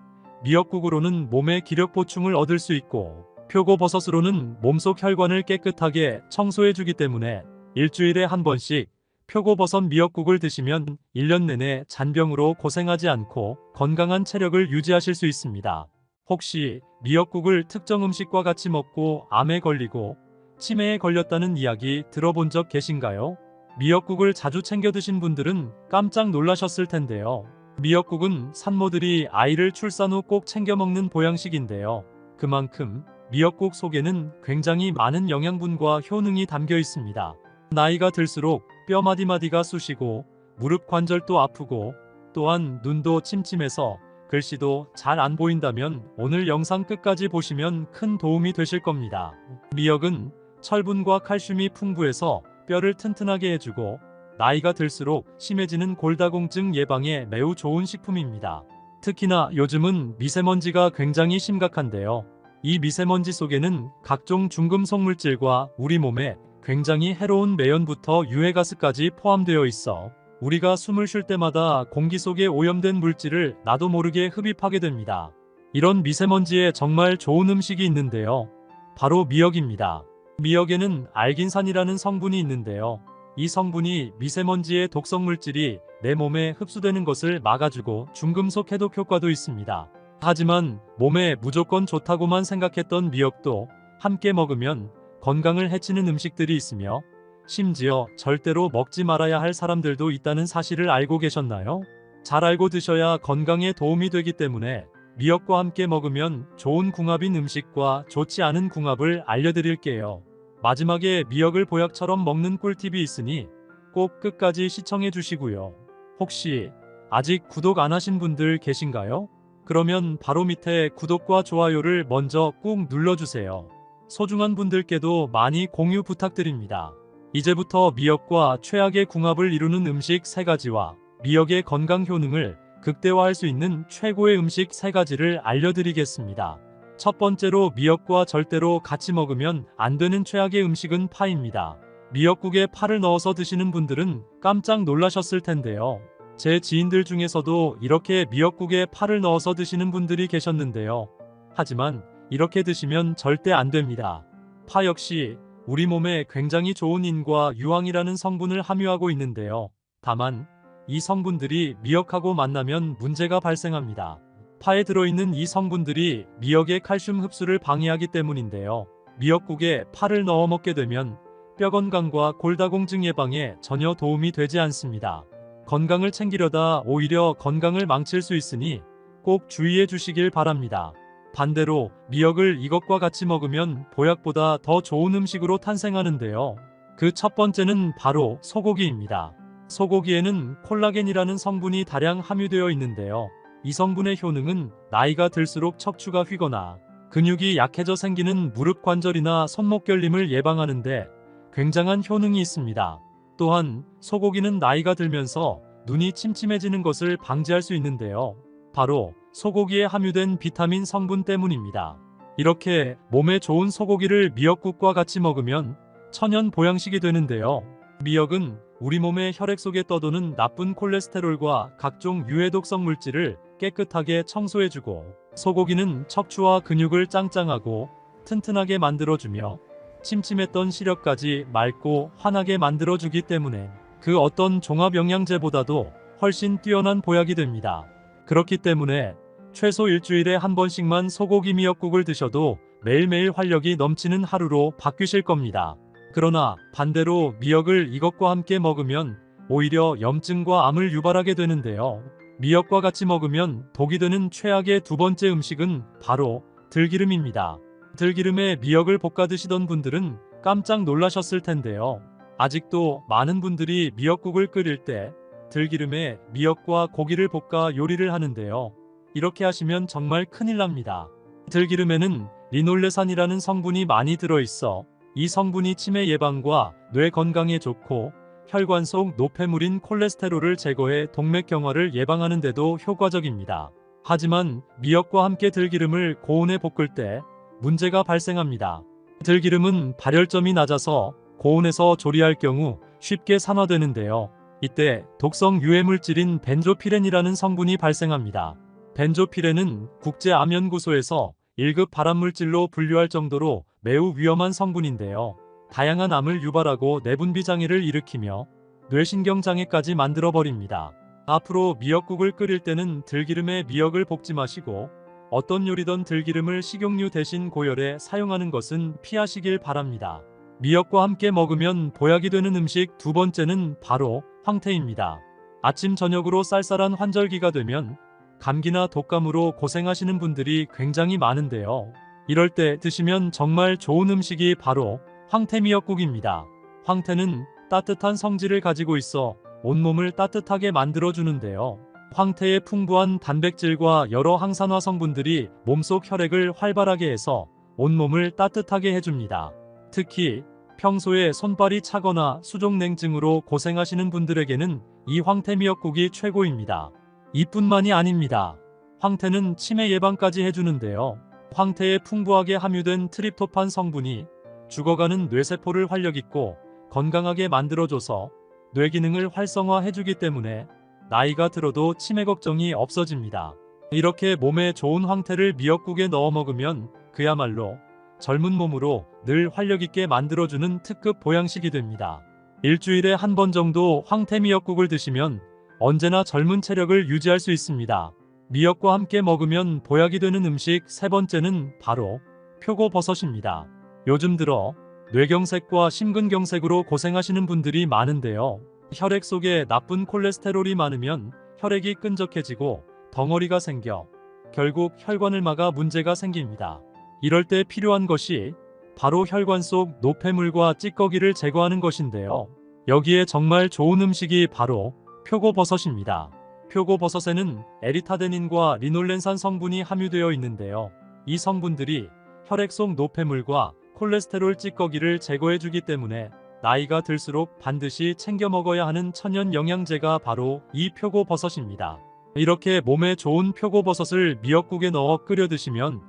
미역국으로는 몸의 기력 보충을 얻을 수 있고 표고버섯으로는 몸속 혈관을 깨끗하게 청소해주기 때문에 일주일에 한 번씩 표고버섯 미역국을 드시면 1년 내내 잔병으로 고생하지 않고 건강한 체력을 유지하실 수 있습니다. 혹시 미역국을 특정 음식과 같이 먹고 암에 걸리고 치매에 걸렸다는 이야기 들어본 적 계신가요? 미역국을 자주 챙겨 드신 분들은 깜짝 놀라셨을 텐데요. 미역국은 산모들이 아이를 출산 후 꼭 챙겨 먹는 보양식인데요. 그만큼 미역국 속에는 굉장히 많은 영양분과 효능이 담겨 있습니다. 나이가 들수록 뼈 마디마디가 쑤시고 무릎 관절도 아프고 또한 눈도 침침해서 글씨도 잘 안 보인다면 오늘 영상 끝까지 보시면 큰 도움이 되실 겁니다. 미역은 철분과 칼슘이 풍부해서 뼈를 튼튼하게 해주고 나이가 들수록 심해지는 골다공증 예방에 매우 좋은 식품입니다. 특히나 요즘은 미세먼지가 굉장히 심각한데요. 이 미세먼지 속에는 각종 중금속 물질과 우리 몸에 굉장히 해로운 매연부터 유해가스까지 포함되어 있어 우리가 숨을 쉴 때마다 공기 속에 오염된 물질을 나도 모르게 흡입하게 됩니다. 이런 미세먼지에 정말 좋은 음식이 있는데요. 바로 미역입니다. 미역에는 알긴산이라는 성분이 있는데요. 이 성분이 미세먼지의 독성 물질이 내 몸에 흡수되는 것을 막아주고 중금속 해독 효과도 있습니다. 하지만 몸에 무조건 좋다고만 생각했던 미역도 함께 먹으면 건강을 해치는 음식들이 있으며 심지어 절대로 먹지 말아야 할 사람들도 있다는 사실을 알고 계셨나요? 잘 알고 드셔야 건강에 도움이 되기 때문에 미역과 함께 먹으면 좋은 궁합인 음식과 좋지 않은 궁합을 알려드릴게요. 마지막에 미역을 보약처럼 먹는 꿀팁이 있으니 꼭 끝까지 시청해 주시고요. 혹시 아직 구독 안 하신 분들 계신가요? 그러면 바로 밑에 구독과 좋아요를 먼저 꾹 눌러주세요. 소중한 분들께도 많이 공유 부탁드립니다. 이제부터 미역과 최악의 궁합을 이루는 음식 3가지와 미역의 건강 효능을 극대화할 수 있는 최고의 음식 3가지를 알려드리겠습니다. 첫 번째로 미역과 절대로 같이 먹으면 안 되는 최악의 음식은 파입니다. 미역국에 파를 넣어서 드시는 분들은 깜짝 놀라셨을 텐데요. 제 지인들 중에서도 이렇게 미역국에 파를 넣어서 드시는 분들이 계셨는데요. 하지만 이렇게 드시면 절대 안 됩니다. 파 역시 우리 몸에 굉장히 좋은 인과 유황이라는 성분을 함유하고 있는데요. 다만 이 성분들이 미역하고 만나면 문제가 발생합니다. 파에 들어있는 이 성분들이 미역의 칼슘 흡수를 방해하기 때문인데요. 미역국에 파를 넣어 먹게 되면 뼈 건강과 골다공증 예방에 전혀 도움이 되지 않습니다. 건강을 챙기려다 오히려 건강을 망칠 수 있으니 꼭 주의해 주시길 바랍니다. 반대로 미역을 이것과 같이 먹으면 보약보다 더 좋은 음식으로 탄생하는데요. 그 첫 번째는 바로 소고기입니다. 소고기에는 콜라겐이라는 성분이 다량 함유되어 있는데요. 이 성분의 효능은 나이가 들수록 척추가 휘거나 근육이 약해져 생기는 무릎 관절이나 손목 결림을 예방하는데 굉장한 효능이 있습니다. 또한 소고기는 나이가 들면서 눈이 침침해지는 것을 방지할 수 있는데요. 바로 소고기에 함유된 비타민 성분 때문입니다. 이렇게 몸에 좋은 소고기를 미역국과 같이 먹으면 천연 보양식이 되는데요. 미역은 우리 몸의 혈액 속에 떠도는 나쁜 콜레스테롤과 각종 유해독성 물질을 깨끗하게 청소해주고, 소고기는 척추와 근육을 짱짱하고 튼튼하게 만들어주며 침침했던 시력까지 맑고 환하게 만들어주기 때문에 그 어떤 종합 영양제보다도 훨씬 뛰어난 보약이 됩니다. 그렇기 때문에 최소 일주일에 한 번씩만 소고기 미역국을 드셔도 매일매일 활력이 넘치는 하루로 바뀌실 겁니다. 그러나 반대로 미역을 이것과 함께 먹으면 오히려 염증과 암을 유발하게 되는데요. 미역과 같이 먹으면 독이 되는 최악의 두 번째 음식은 바로 들기름입니다. 들기름에 미역을 볶아 드시던 분들은 깜짝 놀라셨을 텐데요. 아직도 많은 분들이 미역국을 끓일 때 들기름에 미역과 고기를 볶아 요리를 하는데요. 이렇게 하시면 정말 큰일 납니다. 들기름에는 리놀레산이라는 성분이 많이 들어있어 이 성분이 치매 예방과 뇌 건강에 좋고 혈관 속 노폐물인 콜레스테롤을 제거해 동맥경화를 예방하는 데도 효과적입니다. 하지만 미역과 함께 들기름을 고온에 볶을 때 문제가 발생합니다. 들기름은 발열점이 낮아서 고온에서 조리할 경우 쉽게 산화되는데요. 이때 독성 유해물질인 벤조피렌이라는 성분이 발생합니다. 벤조피렌은 국제암연구소에서 1급 발암물질로 분류할 정도로 매우 위험한 성분인데요. 다양한 암을 유발하고 내분비 장애를 일으키며 뇌신경장애까지 만들어버립니다. 앞으로 미역국을 끓일 때는 들기름에 미역을 볶지 마시고 어떤 요리든 들기름을 식용유 대신 고열에 사용하는 것은 피하시길 바랍니다. 미역과 함께 먹으면 보약이 되는 음식 두 번째는 바로 황태입니다. 아침 저녁으로 쌀쌀한 환절기가 되면 감기나 독감으로 고생하시는 분들이 굉장히 많은데요. 이럴 때 드시면 정말 좋은 음식이 바로 황태 미역국입니다. 황태는 따뜻한 성질을 가지고 있어 온몸을 따뜻하게 만들어주는데요. 황태의 풍부한 단백질과 여러 항산화 성분들이 몸속 혈액을 활발하게 해서 온몸을 따뜻하게 해줍니다. 특히 평소에 손발이 차거나 수족냉증으로 고생하시는 분들에게는 이 황태 미역국이 최고입니다. 이뿐만이 아닙니다. 황태는 치매 예방까지 해주는데요. 황태에 풍부하게 함유된 트립토판 성분이 죽어가는 뇌세포를 활력있고 건강하게 만들어줘서 뇌 기능을 활성화해주기 때문에 나이가 들어도 치매 걱정이 없어집니다. 이렇게 몸에 좋은 황태를 미역국에 넣어 먹으면 그야말로 젊은 몸으로 늘 활력있게 만들어주는 특급 보양식이 됩니다. 일주일에 한 번 정도 황태 미역국을 드시면 언제나 젊은 체력을 유지할 수 있습니다. 미역과 함께 먹으면 보약이 되는 음식 세 번째는 바로 표고버섯입니다. 요즘 들어 뇌경색과 심근경색으로 고생하시는 분들이 많은데요. 혈액 속에 나쁜 콜레스테롤이 많으면 혈액이 끈적해지고 덩어리가 생겨 결국 혈관을 막아 문제가 생깁니다. 이럴 때 필요한 것이 바로 혈관 속 노폐물과 찌꺼기를 제거하는 것인데요. 여기에 정말 좋은 음식이 바로 표고버섯입니다. 표고버섯에는 에리타데닌과 리놀렌산 성분이 함유되어 있는데요. 이 성분들이 혈액 속 노폐물과 콜레스테롤 찌꺼기를 제거해주기 때문에 나이가 들수록 반드시 챙겨 먹어야 하는 천연 영양제가 바로 이 표고버섯입니다. 이렇게 몸에 좋은 표고버섯을 미역국에 넣어 끓여 드시면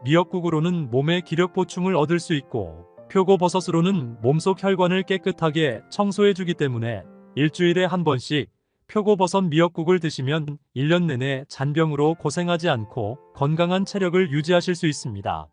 미역국으로는 몸의 기력 보충을 얻을 수 있고 표고버섯으로는 몸속 혈관을 깨끗하게 청소해주기 때문에 일주일에 한 번씩 표고버섯 미역국을 드시면 1년 내내 잔병으로 고생하지 않고 건강한 체력을 유지하실 수 있습니다.